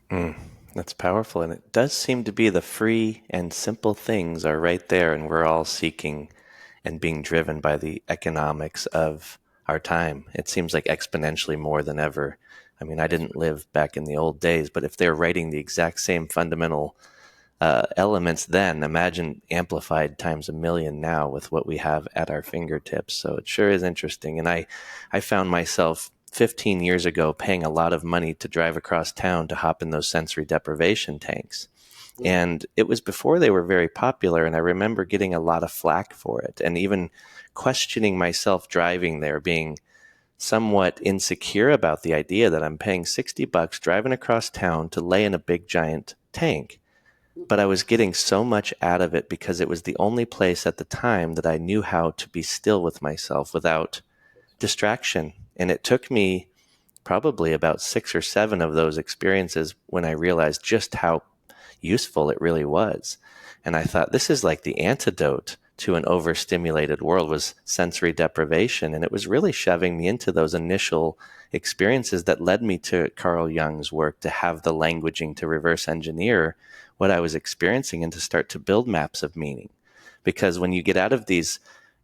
Mm, that's powerful. And it does seem to be the free and simple things are right there, and we're all seeking and being driven by the economics of our time. It seems like exponentially more than ever. I mean, I That's didn't live back in the old days, but if they're writing the exact same fundamental elements then, imagine amplified times a million now with what we have at our fingertips. So it sure is interesting. And I found myself 15 years ago paying a lot of money to drive across town to hop in those sensory deprivation tanks. right. And it was before they were very popular. And I remember getting a lot of flack for it and even questioning myself driving there, being somewhat insecure about the idea that I'm paying $60 driving across town to lay in a big giant tank. But I Mm-hmm. was getting so much out of it because it was the only place at the time that I knew how to be still with myself without distraction. And it took me probably about 6 or 7 of those experiences when I realized just how useful it really was. And I thought, this is like the antidote to an overstimulated world, was sensory deprivation. And it was really shoving me into those initial experiences that led me to Carl Jung's work, to have the languaging to reverse engineer what I was experiencing and to start to build maps of meaning. Because when you get out of these,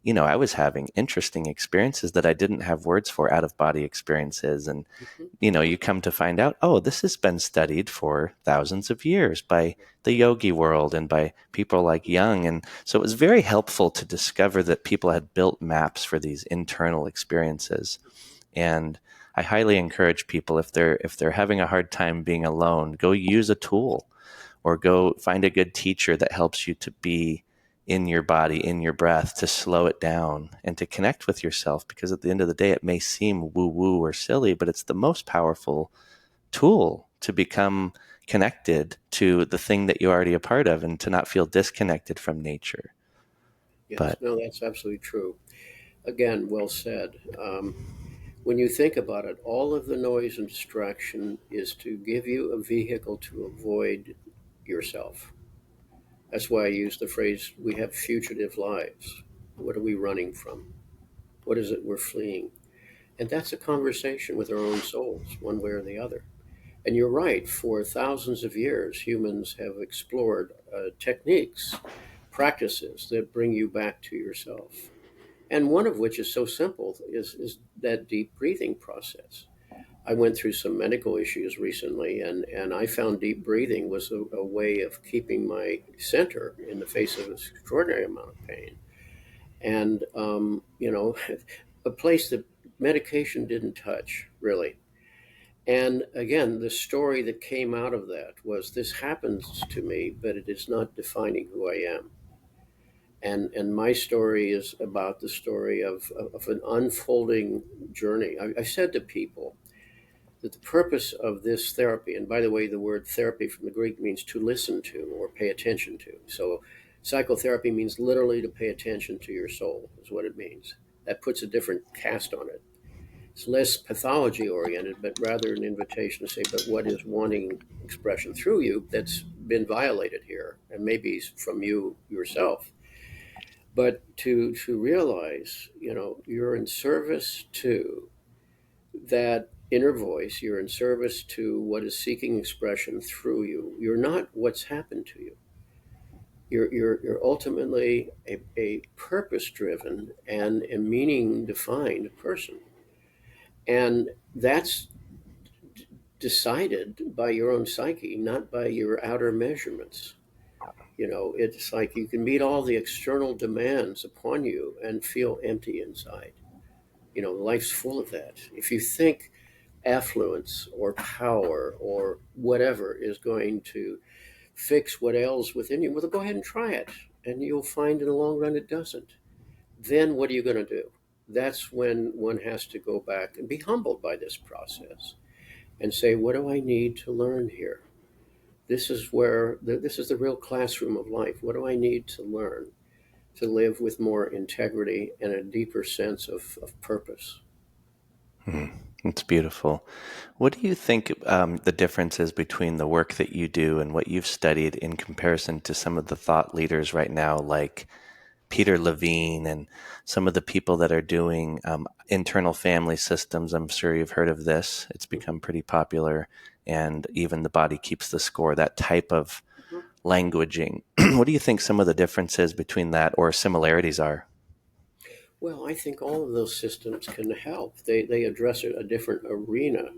I was having interesting experiences that I didn't have words for, out of body experiences. And Mm-hmm. you come to find out, oh, this has been studied for thousands of years by the yogi world and by people like Jung. And so it was very helpful to discover that people had built maps for these internal experiences. And I highly encourage people, if they're having a hard time being alone, go use a tool or go find a good teacher that helps you to be in your body, in your breath, to slow it down and to connect with yourself. Because at the end of the day, it may seem woo woo or silly, but it's the most powerful tool to become connected to the thing that you're already a part of and to not feel disconnected from nature. Yes, But no, that's absolutely true. Again, well said. When you think about it, all of the noise and distraction is to give you a vehicle to avoid yourself. That's why I use the phrase, we have fugitive lives. What are we running from? What is it we're fleeing? And that's a conversation with our own souls, one way or the other. And you're right, for thousands of years, humans have explored techniques, practices that bring you back to yourself. And one of which is so simple is that deep breathing process. I went through some medical issues recently, and I found deep breathing was a way of keeping my center in the face of an extraordinary amount of pain. And, a place that medication didn't touch, really. And again, the story that came out of that was this happens to me, but it is not defining who I am. And my story is about the story of an unfolding journey. I said to people that the purpose of this therapy, and by the way, the word therapy from the Greek means to listen to or pay attention to. So psychotherapy means literally to pay attention to your soul, is what it means. That puts a different cast on it. It's less pathology oriented, but rather an invitation to say, but what is wanting expression through you that's been violated here, and maybe from you yourself. But to realize, you're in service to that inner voice, you're in service to what is seeking expression through you. You're not what's happened to you. You're ultimately a purpose driven and a meaning defined person. And that's decided by your own psyche, not by your outer measurements. It's like you can meet all the external demands upon you and feel empty inside. Life's full of that. If you think affluence or power or whatever is going to fix what ails within you, well, go ahead and try it. And you'll find in the long run it doesn't. Then what are you going to do? That's when one has to go back and be humbled by this process and say, what do I need to learn here? This is the real classroom of life. What do I need to learn to live with more integrity and a deeper sense of purpose? Hmm. It's beautiful. What do you think the difference is between the work that you do and what you've studied in comparison to some of the thought leaders right now, like Peter Levine and some of the people that are doing internal family systems? I'm sure you've heard of this. It's become pretty popular. And even the body keeps the score, that type of Mhm. languaging. What do you think some of the differences between that or similarities are? Well, I think all of those systems can help. They address a different arena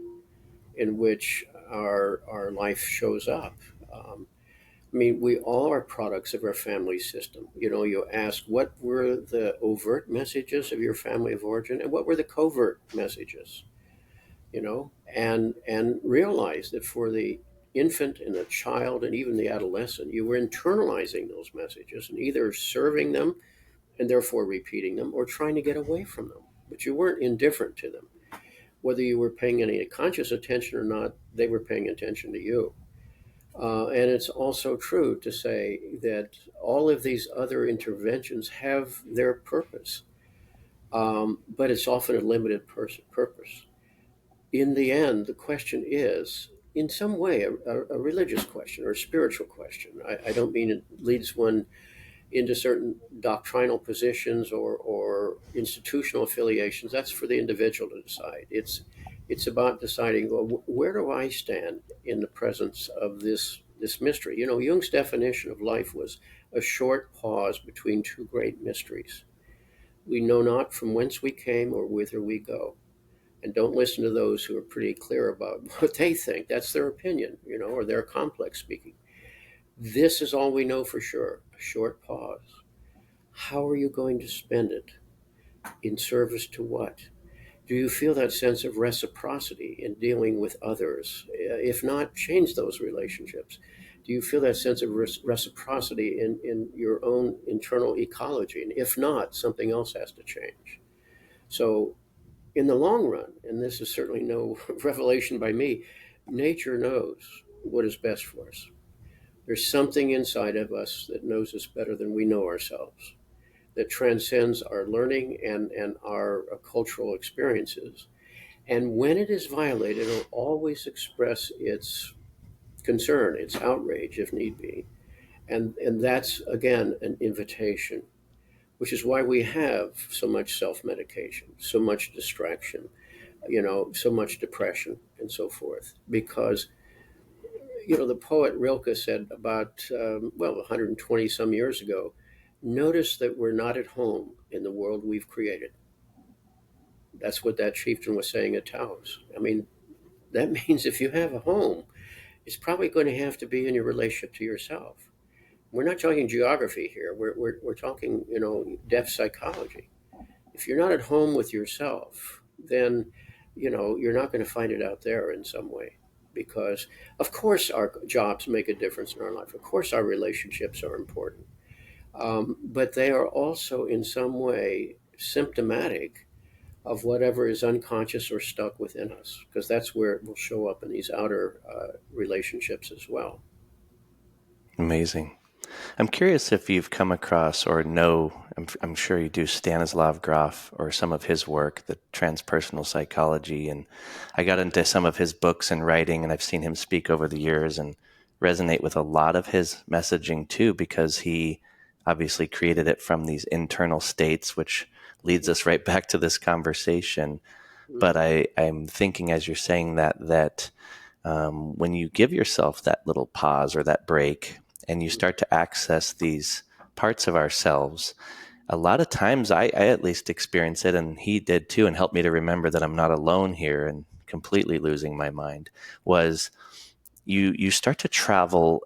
in which our life shows up. I mean, we all are products of our family system. You ask, what were the overt messages of your family of origin, and what were the covert messages? And realize that for the infant and the child and even the adolescent, you were internalizing those messages and either serving them and therefore repeating them or trying to get away from them. But you weren't indifferent to them. Whether you were paying any conscious attention or not, they were paying attention to you. And it's also true to say that all of these other interventions have their purpose, but it's often a limited purpose. In the end, the question is, in some way, a religious question or a spiritual question. I don't mean it leads one into certain doctrinal positions or institutional affiliations. That's for the individual to decide. It's about deciding, well, where do I stand in the presence of this mystery? Jung's definition of life was a short pause between two great mysteries. We know not from whence we came or whither we go. And don't listen to those who are pretty clear about what they think. That's their opinion, or their complex speaking. This is all we know for sure, a short pause. How are you going to spend it? In service to what? Do you feel that sense of reciprocity in dealing with others? If not, change those relationships. Do you feel that sense of reciprocity in your own internal ecology? And if not, something else has to change. So, in the long run, and this is certainly no revelation by me, nature knows what is best for us. There's something inside of us that knows us better than we know ourselves, that transcends our learning and our cultural experiences. And when it is violated, it'll always express its concern, its outrage, if need be. And that's, again, an invitation, which is why we have so much self medication, so much distraction, so much depression, and so forth. Because, the poet Rilke said about, 120 some years ago, notice that we're not at home in the world we've created. That's what that chieftain was saying at Taos. I mean, that means if you have a home, it's probably going to have to be in your relationship to yourself. We're not talking geography here. We're talking, depth psychology. If you're not at home with yourself, then, you're not going to find it out there in some way. Because, of course, our jobs make a difference in our life. Of course, our relationships are important. But they are also, in some way, symptomatic of whatever is unconscious or stuck within us, because that's where it will show up in these outer relationships as well. Amazing. I'm curious if you've come across or know, I'm sure you do, Stanislav Grof or some of his work, the transpersonal psychology. And I got into some of his books and writing, and I've seen him speak over the years and resonate with a lot of his messaging too, because he obviously created it from these internal states, which leads us right back to this conversation. But Mm-hmm. I'm thinking as you're saying that when you give yourself that little pause or that break and you start to access these parts of ourselves, a lot of times I at least experience it, and he did too, and helped me to remember that I'm not alone here and completely losing my mind, was you start to travel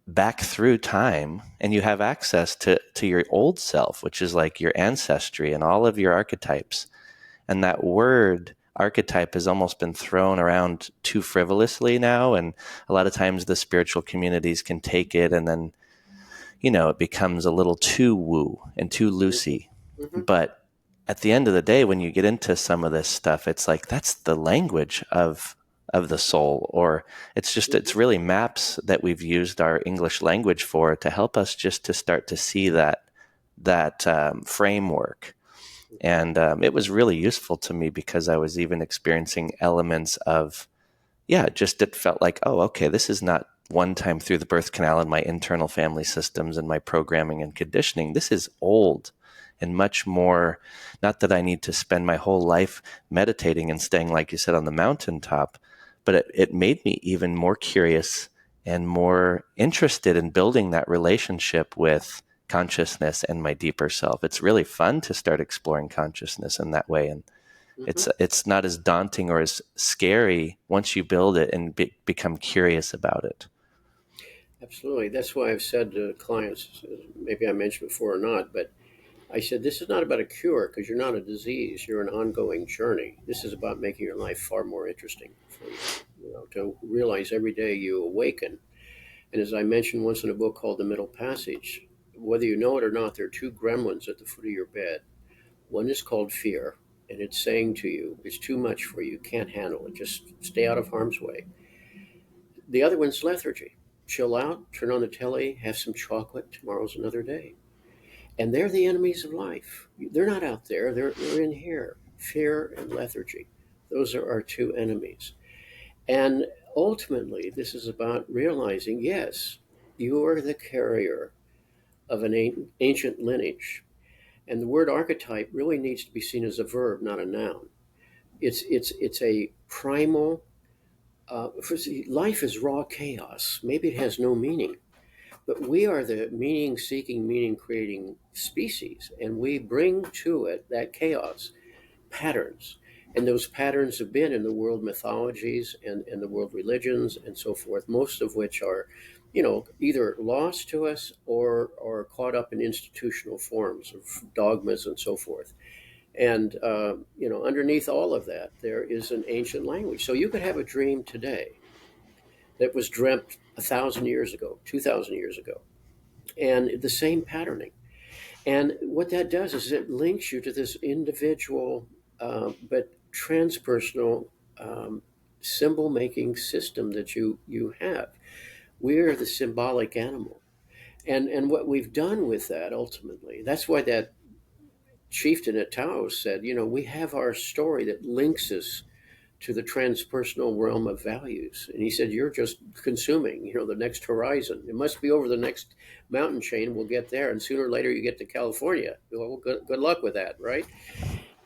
back through time and you have access to your old self, which is like your ancestry and all of your archetypes. And that word archetype has almost been thrown around too frivolously now. And a lot of times the spiritual communities can take it and then, it becomes a little too woo and too Mm-hmm. loosey. Mm-hmm. But at the end of the day, when you get into some of this stuff, it's like that's the language of the soul, or it's Mm-hmm. really maps that we've used our English language for to help us just to start to see that framework. Mm-hmm. And it was really useful to me because I was even experiencing elements of, yeah, just it felt like, oh, okay, this is not one time through the birth canal in my internal family systems and my programming and conditioning. This is old and much more, not that I need to spend my whole life meditating and staying, like you said, on the mountaintop, but it made me even more curious and more interested in building that relationship with consciousness and my deeper self. It's really fun to start exploring consciousness in that way. And Mm-hmm. it's not as daunting or as scary once you build it and become curious about it. Absolutely. That's why I've said to clients, maybe I mentioned before or not, but I said, this is not about a cure because you're not a disease. You're an ongoing journey. This is about making your life far more interesting for you, to realize every day you awaken. And as I mentioned once in a book called The Middle Passage, whether you know it or not, there are two gremlins at the foot of your bed. One is called fear, and it's saying to you, it's too much for you, can't handle it, just stay out of harm's way. The other one's lethargy. Chill out, turn on the telly, have some chocolate, tomorrow's another day. And they're the enemies of life. They're not out there, they're in here. Fear and lethargy. Those are our two enemies. And ultimately, this is about realizing yes, you are the carrier of an ancient lineage. And the word archetype really needs to be seen as a verb, not a noun. It's a primal. Life is raw chaos. Maybe it has no meaning, but we are the meaning-seeking, meaning-creating species, and we bring to it that chaos patterns. And those patterns have been in the world mythologies and the world religions and so forth, most of which are, either lost to us or caught up in institutional forms of dogmas and so forth. And, underneath all of that, there is an ancient language. So you could have a dream today that was dreamt 1,000 years ago, 2,000 years ago, and the same patterning. And what that does is it links you to this individual, but transpersonal symbol making system that you have. We're the symbolic animal. And what we've done with that ultimately, that's why that chieftain at Taos said, we have our story that links us to the transpersonal realm of values. And he said, you're just consuming, the next horizon. It must be over the next mountain chain. We'll get there. And sooner or later, you get to California. Well, good luck with that, right?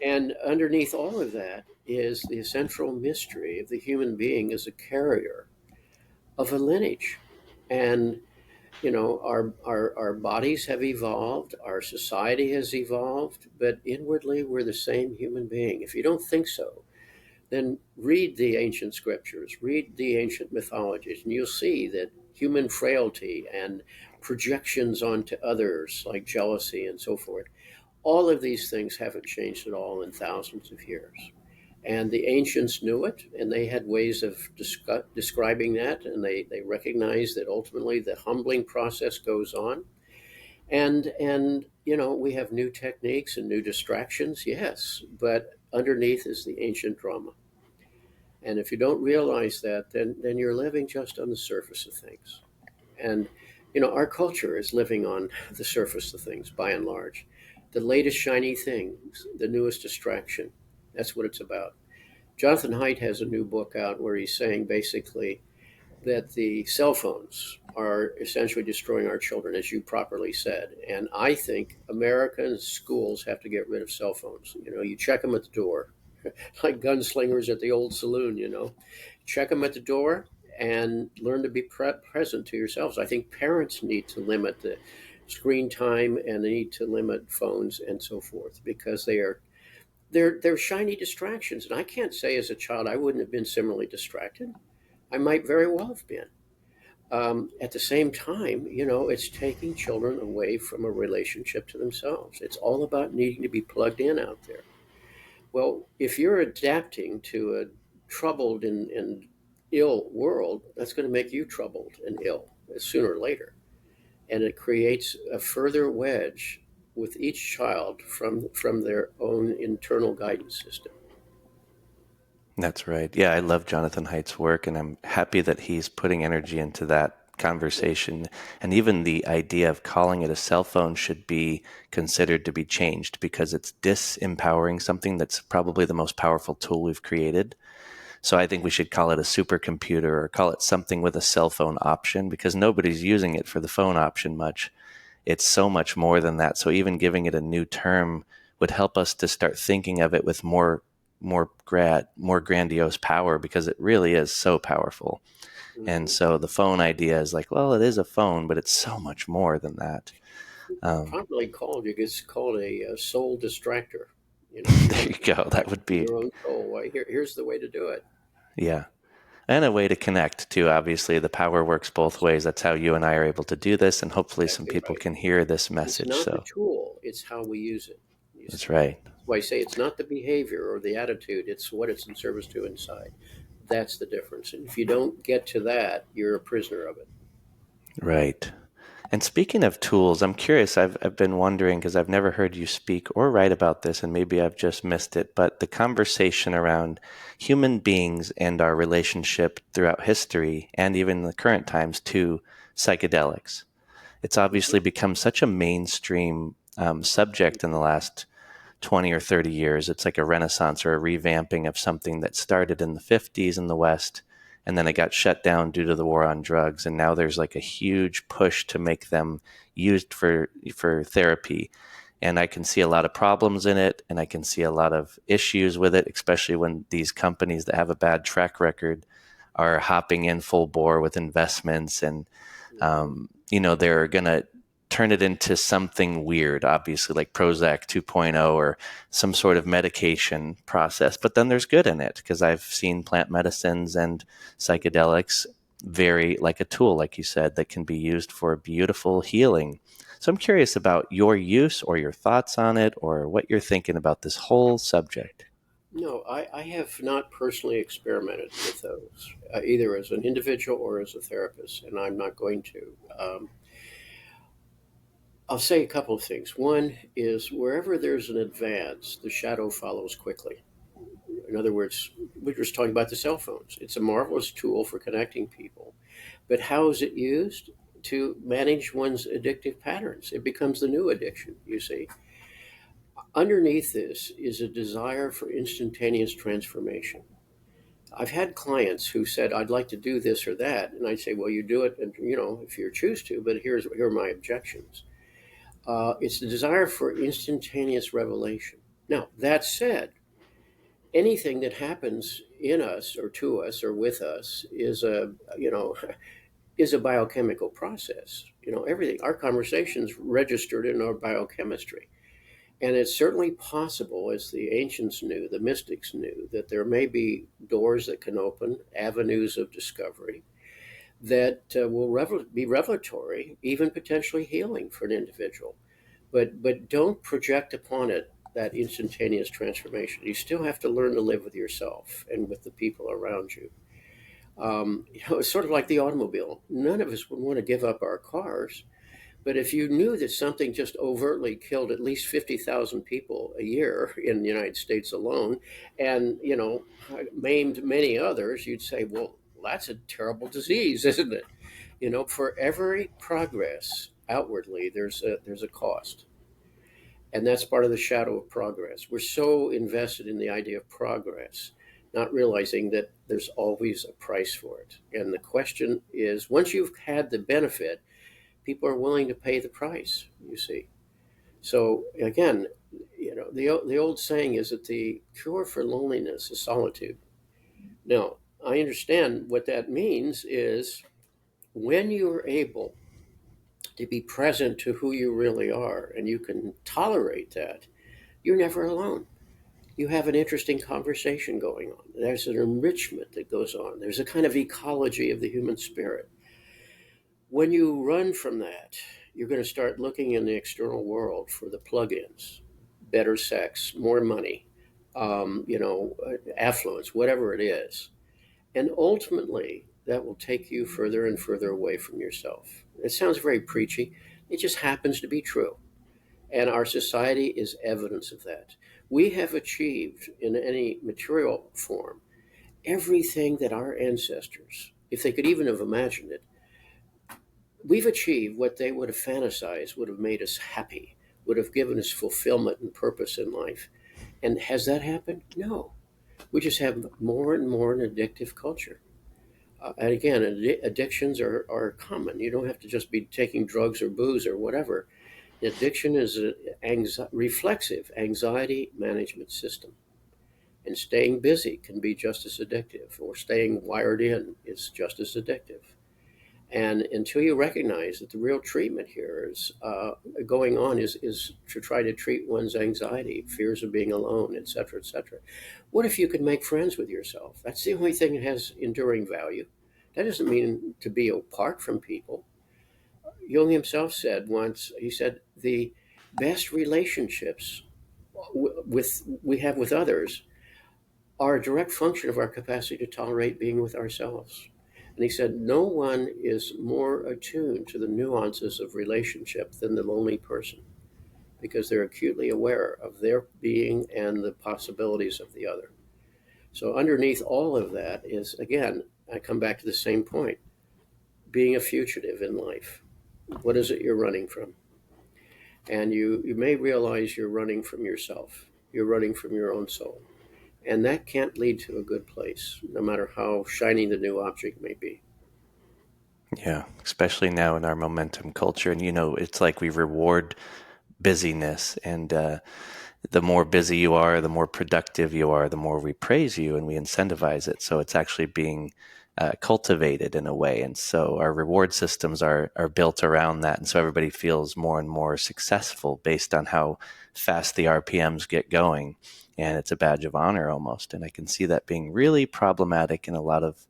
And underneath all of that is the central mystery of the human being as a carrier of a lineage. And Our bodies have evolved, our society has evolved, but inwardly we're the same human being. If you don't think so, then read the ancient scriptures, read the ancient mythologies, and you'll see that human frailty and projections onto others, like jealousy and so forth, all of these things haven't changed at all in thousands of years. And the ancients knew it, and they had ways of describing that, and they recognized that ultimately the humbling process goes on. And we have new techniques and new distractions, yes, but underneath is the ancient drama. And if you don't realize that, then you're living just on the surface of things. And our culture is living on the surface of things by and large. The latest shiny things, the newest distraction. That's what it's about. Jonathan Haidt has a new book out where he's saying basically that the cell phones are essentially destroying our children, as you properly said. And I think American schools have to get rid of cell phones. You check them at the door, like gunslingers at the old saloon. Check them at the door and learn to be present to yourselves. I think parents need to limit the screen time, and they need to limit phones and so forth, because they're shiny distractions. And I can't say as a child I wouldn't have been similarly distracted. I might very well have been. At the same time, it's taking children away from a relationship to themselves. It's all about needing to be plugged in out there. Well, if you're adapting to a troubled and ill world, that's going to make you troubled and ill sooner or later. And it creates a further wedge with each child from their own internal guidance system. That's right. Yeah, I love Jonathan Haidt's work, and I'm happy that he's putting energy into that conversation. And even the idea of calling it a cell phone should be considered to be changed, because it's disempowering something that's probably the most powerful tool we've created. So I think we should call it a supercomputer, or call it something with a cell phone option, because nobody's using it for the phone option much. It's so much more than that. So even giving it a new term would help us to start thinking of it with more grandiose power, because it really is so powerful. And Mhm. so the phone idea is like, well, it is a phone, but it's so much more than that. Um, Properly called, it's called a soul distractor. If you there want you to go. That distract would from be, your own soul, well, here's the way to do it. yeah. And a way to connect too. Obviously, the power works both ways. That's how you and I are able to do this. And hopefully some Exactly people right. can hear this It's message. not the So tool, it's how we use it, you that's see. right. That's why I say it's not the behavior or the attitude, it's what it's in service to inside. That's the difference. And if you don't get to that, you're a prisoner of it. Right. And speaking of tools, I'm curious. I've been wondering, because I've never heard you speak or write about this, and maybe I've just missed it, but the conversation around human beings and our relationship throughout history and even the current times to psychedelics. It's Mhm. obviously become such a mainstream subject in the last 20 or 30 years. It's like a renaissance or a revamping of something that started in the 50s in the West, and then it got shut down due to the war on drugs. And now there's like a huge push to make them used for therapy. And I can see a lot of problems in it, and I can see a lot of issues with it, especially when these companies that have a bad track record are hopping in full bore with investments, and Mhm. they're going to turn it into something weird, obviously, like Prozac 2.0 or some sort of medication process. But then there's good in it, because I've seen plant medicines and psychedelics very like a tool, like you said, that can be used for beautiful healing. So I'm curious about your use or your thoughts on it, or what you're thinking about this whole subject. No, I have not personally experimented with those, either as an individual or as a therapist, and I'm not going to. I'll say a couple of things. One is wherever there's an advance, the shadow follows quickly. In other words, we're just talking about the cell phones. It's a marvelous tool for connecting people, but how is it used? To manage one's addictive patterns. It becomes the new addiction, you see. Underneath this is a desire for instantaneous transformation. I've had clients who said, I'd like to do this or that. And I'd say, well, you do it, and if you choose to, but here are my objections. It's the desire for instantaneous revelation. Now, that said, anything that happens in us or to us or with us is a, is a biochemical process. Everything, our conversations registered in our biochemistry. And it's certainly possible, as the ancients knew, the mystics knew, that there may be doors that can open, avenues of discovery that will be revelatory, even potentially healing for an individual. But don't project upon it that instantaneous transformation. You still have to learn to live with yourself and with the people around you. It's sort of like the automobile. None of us would want to give up our cars, but if you knew that something just overtly killed at least 50,000 people a year in the United States alone, and maimed many others, you'd say, well, that's a terrible disease, isn't it? For every progress outwardly, there's a cost. And that's part of the shadow of progress. We're so invested in the idea of progress, not realizing that there's always a price for it. And the question is, once you've had the benefit, people are willing to pay the price, you see. So again, the old saying is that the cure for loneliness is solitude. Now, I understand what that means is when you're able to be present to who you really are and you can tolerate that, you're never alone. You have an interesting conversation going on. There's an enrichment that goes on. There's a kind of ecology of the human spirit. When you run from that, you're going to start looking in the external world for the plug-ins, better sex, more money, affluence, whatever it is. And ultimately, that will take you further and further away from yourself. It sounds very preachy. It just happens to be true. And our society is evidence of that. We have achieved in any material form everything that our ancestors, if they could even have imagined it, we've achieved what they would have fantasized would have made us happy, would have given us fulfillment and purpose in life. And has that happened? No. We just have more and more an addictive culture. And again, addictions are common. You don't have to just be taking drugs or booze or whatever. Addiction is a reflexive anxiety management system. And staying busy can be just as addictive, or staying wired in is just as addictive. And until you recognize that the real treatment here is going on is to try to treat one's anxiety, fears of being alone, et cetera, et cetera. What if you could make friends with yourself? That's the only thing that has enduring value. That doesn't mean to be apart from people. Jung himself said once, he said, the best relationships we have with others are a direct function of our capacity to tolerate being with ourselves. And he said, no one is more attuned to the nuances of relationship than the lonely person, because they're acutely aware of their being and the possibilities of the other. So, underneath all of that is, again, I come back to the same point, being a fugitive in life. What is it you're running from? And you may realize you're running from yourself, you're running from your own soul. And that can't lead to a good place, no matter how shiny the new object may be. Yeah, especially now in our momentum culture. And, it's like we reward busyness. And the more busy you are, the more productive you are, the more we praise you and we incentivize it. So it's actually being cultivated in a way. And so our reward systems are built around that. And so everybody feels more and more successful based on how fast the RPMs get going. And it's a badge of honor almost. And I can see that being really problematic in a lot of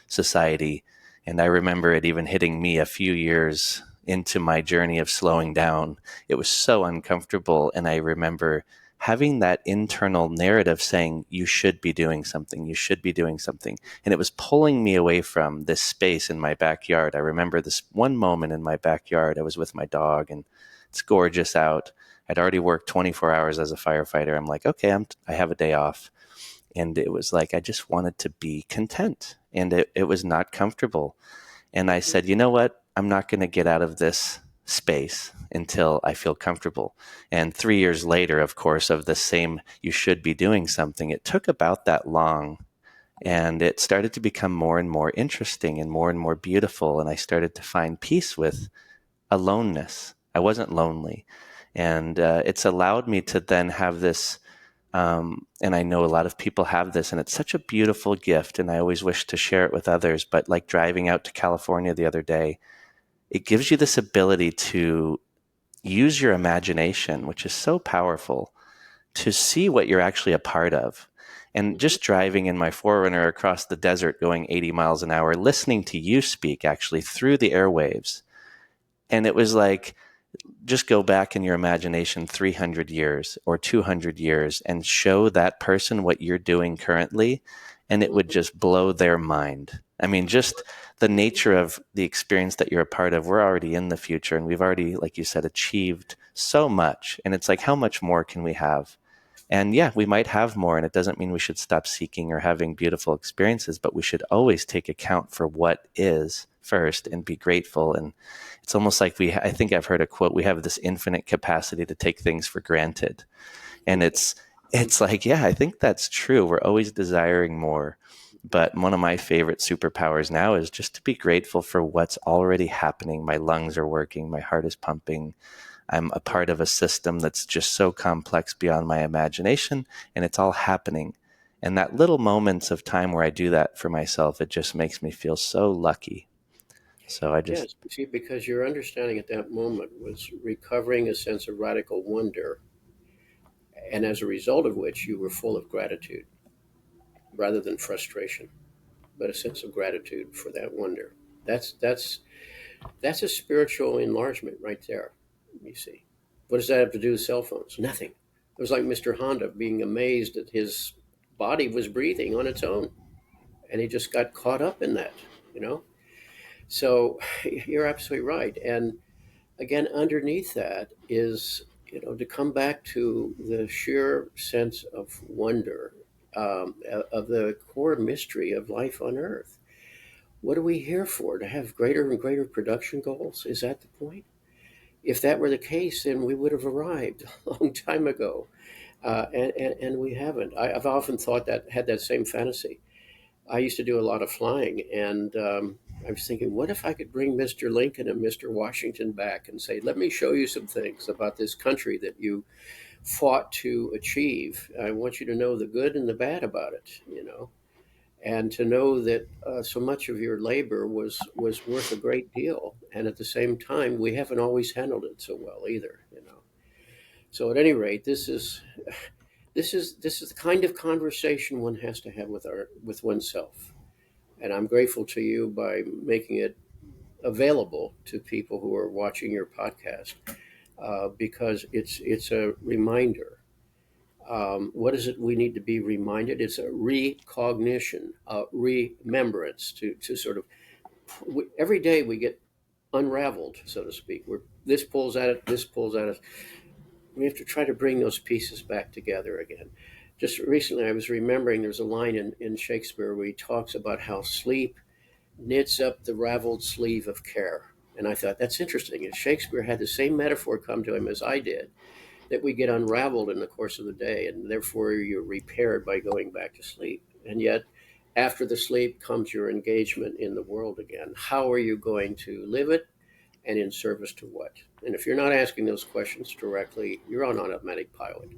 society. And I remember it even hitting me a few years into my journey of slowing down. It was so uncomfortable. And I remember having that internal narrative saying, you should be doing something, you should be doing something. And it was pulling me away from this space in my backyard. I remember this one moment in my backyard. I was with my dog and it's gorgeous out. I'd already worked 24 hours as a firefighter. I'm like, okay, I have a day off. And it was like, I just wanted to be content. And it was not comfortable. And I said, you know what? I'm not going to get out of this space until I feel comfortable. And 3 years later, of course, of the same, you should be doing something, it took about that long. And it started to become more and more interesting and more beautiful. And I started to find peace with aloneness. I wasn't lonely. And it's allowed me to then have this And I know a lot of people have this, and it's such a beautiful gift, and I always wish to share it with others. But like driving out to California the other day, it gives you this ability to use your imagination, which is so powerful, to see what you're actually a part of. And Hmm. just driving in my Forerunner across the desert going 80 miles an hour, listening to you speak actually through the airwaves. And it was like, just go back in your imagination 300 years or 200 years and show that person what you're doing currently, and it would Hmm. just blow their mind. I mean, just the nature of the experience that you're a part of, we're already in the future, and we've already, like you said, achieved so much. And it's like, how much more can we have? And yeah, we might have more, and it doesn't mean we should stop seeking or having beautiful experiences, but we should always take account for what is first and be grateful. And it's almost like I think I've heard a quote, we have this infinite capacity to take things for granted. And it's like, yeah, I think that's true. We're always desiring more. But one of my favorite superpowers now is just to be grateful for what's already happening. My lungs are working, my heart is pumping. I'm a part of a system that's just so complex beyond my imagination, and it's all happening. And that little moments of time where I do that for myself, it just makes me feel so lucky. So I just, Yes, you see, because your understanding at that moment was recovering a sense of radical wonder, and as a result of which you were full of gratitude rather than frustration, but a sense of gratitude for that wonder. That's that's that's a spiritual enlargement right there. You see, what does that have to do with cell phones? Nothing. It was like Mr. Honda being amazed that his body was breathing on its own, and he just got caught up in that. You know, so you're absolutely right. And again, underneath that is, to come back to the sheer sense of wonder, of the core mystery of life on Earth. What are we here for? To have greater and greater production goals? Is that the point? If that were the case, then we would have arrived a long time ago, and we haven't. I've often thought that, had that same fantasy. I used to do a lot of flying, and I was thinking, what if I could bring Mr. Lincoln and Mr. Washington back and say, let me show you some things about this country that you fought to achieve. I want you to know the good and the bad about it, and to know that so much of your labor was worth a great deal. And at the same time, we haven't always handled it so well either. So at any rate, this is the kind of conversation one has to have with oneself. And I'm grateful to you by making it available to people who are watching your podcast, because it's a reminder. What is it we need to be reminded? It's a recognition, a remembrance to sort of, every day we get unraveled, so to speak. Where this pulls at it, this pulls at us. We have to try to bring those pieces back together again. Just recently, I was remembering there's a line in Shakespeare where he talks about how sleep knits up the raveled sleeve of care. And I thought, that's interesting. And Shakespeare had the same metaphor come to him as I did, that we get unraveled in the course of the day, and therefore you're repaired by going back to sleep. And yet, after the sleep comes your engagement in the world again. How are you going to live it, and in service to what? And if you're not asking those questions directly, you're on automatic pilot.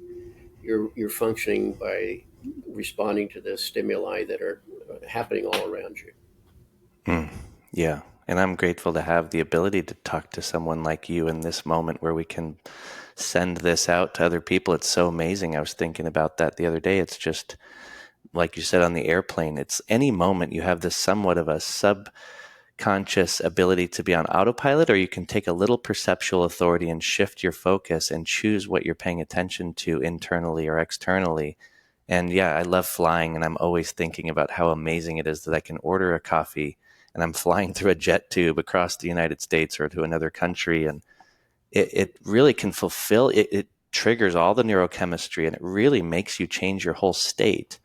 You're functioning by responding to the stimuli that are happening all around you. mm, yeah. And I'm grateful to have the ability to talk to someone like you in this moment where we can send this out to other people. It's so amazing. I was thinking about that the other day. It's just, like you said on the airplane, it's any moment you have this somewhat of a subconscious ability to be on autopilot, or you can take a little perceptual authority and shift your focus and choose what you're paying attention to internally or externally. And yeah, I love flying, and I'm always thinking about how amazing it is that I can order a coffee and I'm flying through a jet tube across the United States or to another country. And it really can fulfill it. It triggers all the neurochemistry, and it really makes you change your whole state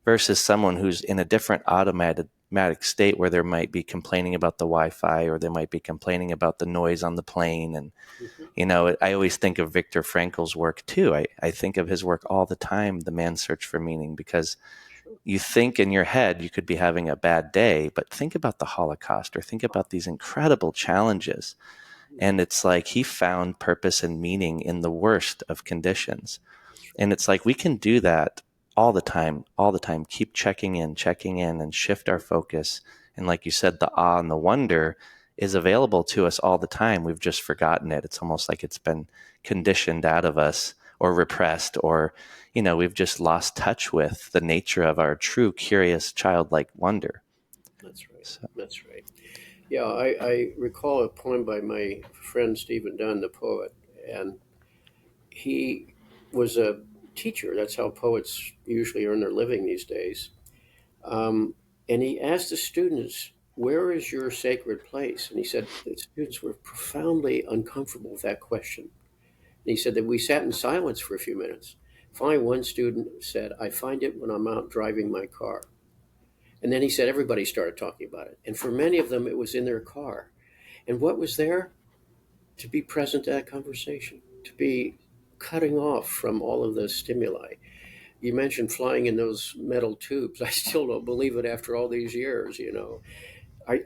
versus someone who's in a different automatic state where they might be complaining about the Wi-Fi, or they might be complaining about the noise on the plane. And, Mhm. I always think of Viktor Frankl's work too. I think of his work all the time, The Man's Search for Meaning, because Sure. you think in your head you could be having a bad day, but think about the Holocaust or think about these incredible challenges. Mhm. And it's like he found purpose and meaning in the worst of conditions. That's And it's like we can do that all the time, keep checking in, and shift our focus. And like you said, the awe and the wonder is available to us all the time. We've just forgotten it. It's almost like it's been conditioned out of us or repressed, or, we've just lost touch with the nature of our true, curious, childlike wonder. That's right. So, That's right. Yeah, I recall a poem by my friend Stephen Dunn, the poet, and he was a teacher. That's how poets usually earn their living these days. Um, and he asked the students, "Where is your sacred place?" And he said the students were profoundly uncomfortable with that question. And he said that we sat in silence for a few minutes. Finally, one student said, "I find it when I'm out driving my car." And then he said everybody started talking about it. And for many of them, it was in their car. And what was there? To be present to that conversation, to be cutting off from all of the stimuli. You mentioned flying in those metal tubes. I still don't believe it after all these years, you know.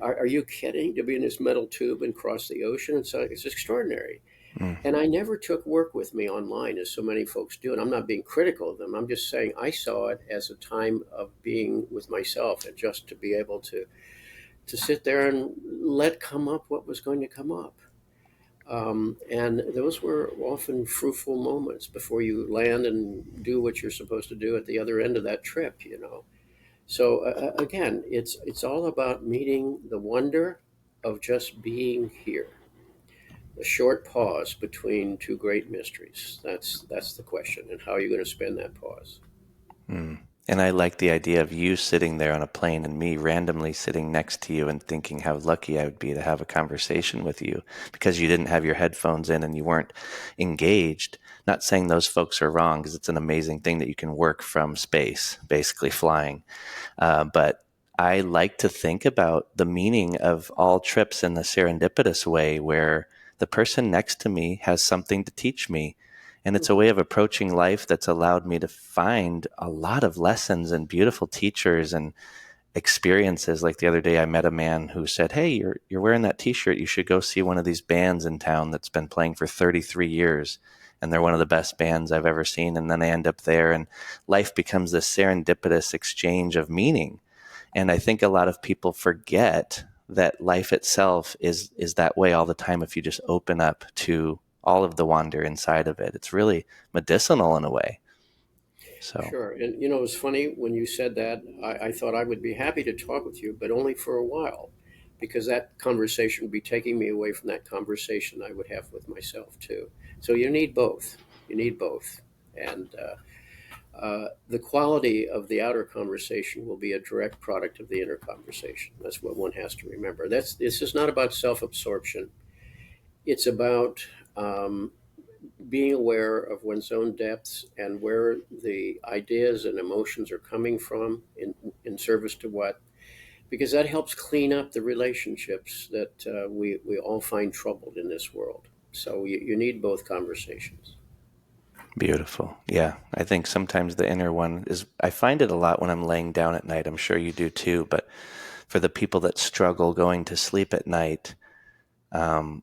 Are you kidding? To be in this metal tube and cross the ocean? It's extraordinary. mm, And I never took work with me online, as so many folks do. And I'm not being critical of them. I'm just saying I saw it as a time of being with myself and just to be able to sit there and let come up what was going to come up. And those were often fruitful moments before you land and do what you're supposed to do at the other end of that trip, you know. So again, it's all about meeting the wonder of just being here. A short pause between two great mysteries. That's the question. And how are you going to spend that pause? mm. And I like the idea of you sitting there on a plane and me randomly sitting next to you and thinking how lucky I would be to have a conversation with you because you didn't have your headphones in and you weren't engaged. Not saying those folks are wrong, because it's an amazing thing that you can work from space, basically flying. But I like to think about the meaning of all trips in the serendipitous way, where the person next to me has something to teach me. And it's a Mhm. way of approaching life that's allowed me to find a lot of lessons and beautiful teachers and experiences. Like the other day, I met a man who said, "Hey, you're wearing that T-shirt. You should go see one of these bands in town that's been playing for 33 years, and they're one of the best bands I've ever seen." And then I end up there, and life becomes this serendipitous exchange of meaning. And I think a lot of people forget that life itself is that way all the time. If you just open up to all of the wonder inside of it, it's really medicinal in a way. So, Sure. And you know, it was funny when you said that. I thought I would be happy to talk with you, but only for a while, because that conversation would be taking me away from that conversation I would have with myself too. So you need both. You need both. And the quality of the outer conversation will be a direct product of the inner conversation. That's what one has to remember. This is not about self-absorption. It's about being aware of one's own depths and where the ideas and emotions are coming from in service to what, because that helps clean up the relationships that we all find troubled in this world. So you need both conversations. beautiful. Yeah. I think sometimes the inner one is, I find it a lot when I'm laying down at night. I'm sure you do too. But for the people that struggle going to sleep at night, um,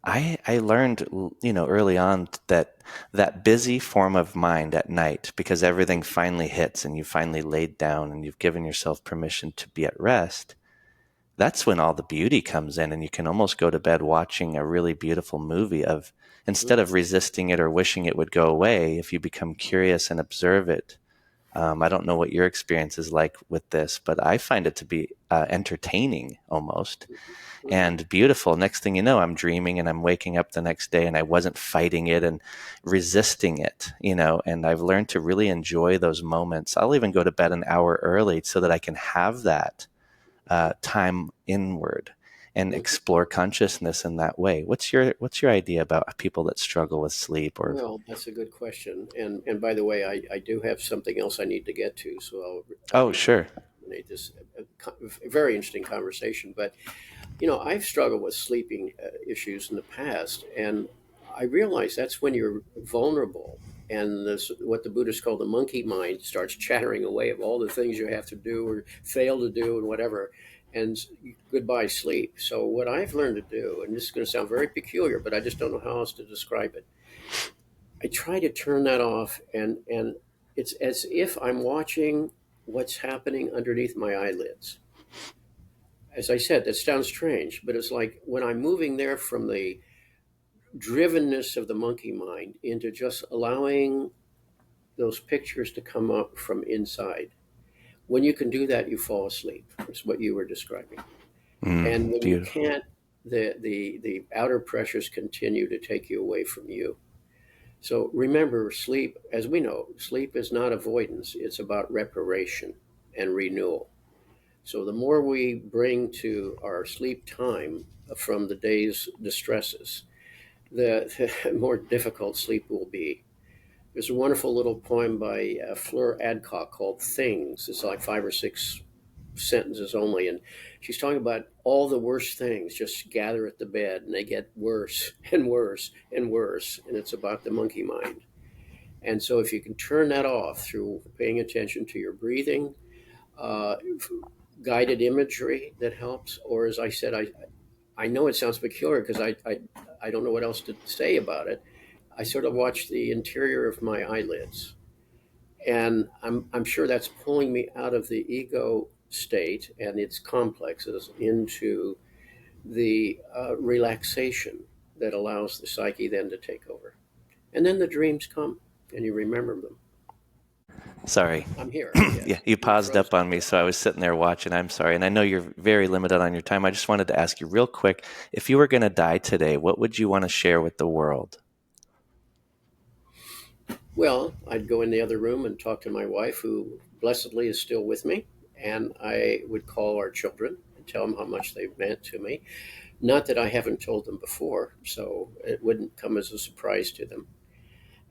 I learned, early on that that busy form of mind at night, because everything finally hits and you finally laid down and you've given yourself permission to be at rest. That's when all the beauty comes in, and you can almost go to bed watching a really beautiful movie of, instead of Mhm. resisting it or wishing it would go away, if you become curious and observe it. I don't know what your experience is like with this, but I find it to be entertaining almost Mhm. and beautiful. Next thing you know, I'm dreaming and I'm waking up the next day and I wasn't fighting it and resisting it, and I've learned to really enjoy those moments. I'll even go to bed an hour early so that I can have that time inward and Mhm. explore consciousness in that way. What's your idea about people that struggle with sleep or? Well, that's a good question. And by the way, I do have something else I need to get to, so I'll Oh, be brief. sure. Terminate this very interesting conversation. But you know, I've struggled with sleeping issues in the past, and I realize that's when you're vulnerable, and this what the Buddhists call the monkey mind starts chattering away of all the things you have to do or fail to do and whatever, and goodbye sleep. So what I've learned to do, and this is going to sound very peculiar, but I just don't know how else to describe it. I try to turn that off, and it's as if I'm watching what's happening underneath my eyelids. As I said, that sounds strange, but it's like when I'm moving there from the drivenness of the monkey mind into just allowing those pictures to come up from inside. When you can do that, you fall asleep. Is what you were describing. And when you Beautiful. can't, the outer pressures continue to take you away from you. So remember, sleep, as we know, sleep is not avoidance. It's about reparation and renewal. So the more we bring to our sleep time from the day's distresses, the more difficult sleep will be. There's a wonderful little poem by Fleur Adcock called Things. It's like 5 or 6 sentences only. And she's talking about all the worst things just gather at the bed and they get worse and worse and worse. And it's about the monkey mind. And so if you can turn that off through paying attention to your breathing, uh, guided imagery that helps, or as I said, I know it sounds peculiar because I don't know what else to say about it. I sort of watch the interior of my eyelids, and I'm sure that's pulling me out of the ego state and its complexes into the relaxation that allows the psyche then to take over. And then the dreams come and you remember them. Sorry. I'm here, Yeah, yes. you You were paused up frozen. on me, so I was sitting there watching. I'm sorry. And I know you're very limited on your time. I just wanted to ask you real quick, if you were going to die today, what would you want to share with the world? Well, I'd go in the other room and talk to my wife, who blessedly is still with me, and I would call our children and tell them how much they've meant to me. Not that I haven't told them before, so it wouldn't come as a surprise to them.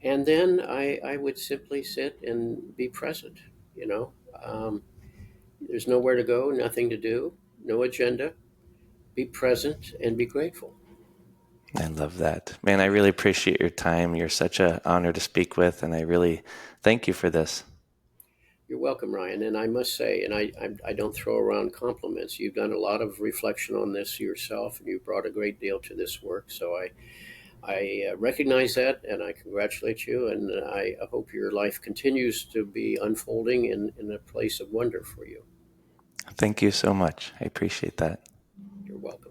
And then I would simply sit and be present. You know, there's nowhere to go, nothing to do, no agenda. Be present and be grateful. I love that. Man, I really appreciate your time. You're such an honor to speak with, and I really thank you for this. You're welcome, Ryan. And I must say, and I don't throw around compliments. You've done a lot of reflection on this yourself, and you've brought a great deal to this work. So I recognize that, and I congratulate you. And I hope your life continues to be unfolding in a place of wonder for you. Thank you so much. I appreciate that. You're welcome.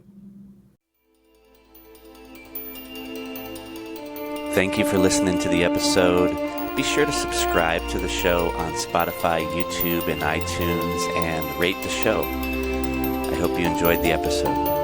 Thank you for listening to the episode. Be sure to subscribe to the show on Spotify, YouTube, and iTunes, and rate the show. I hope you enjoyed the episode.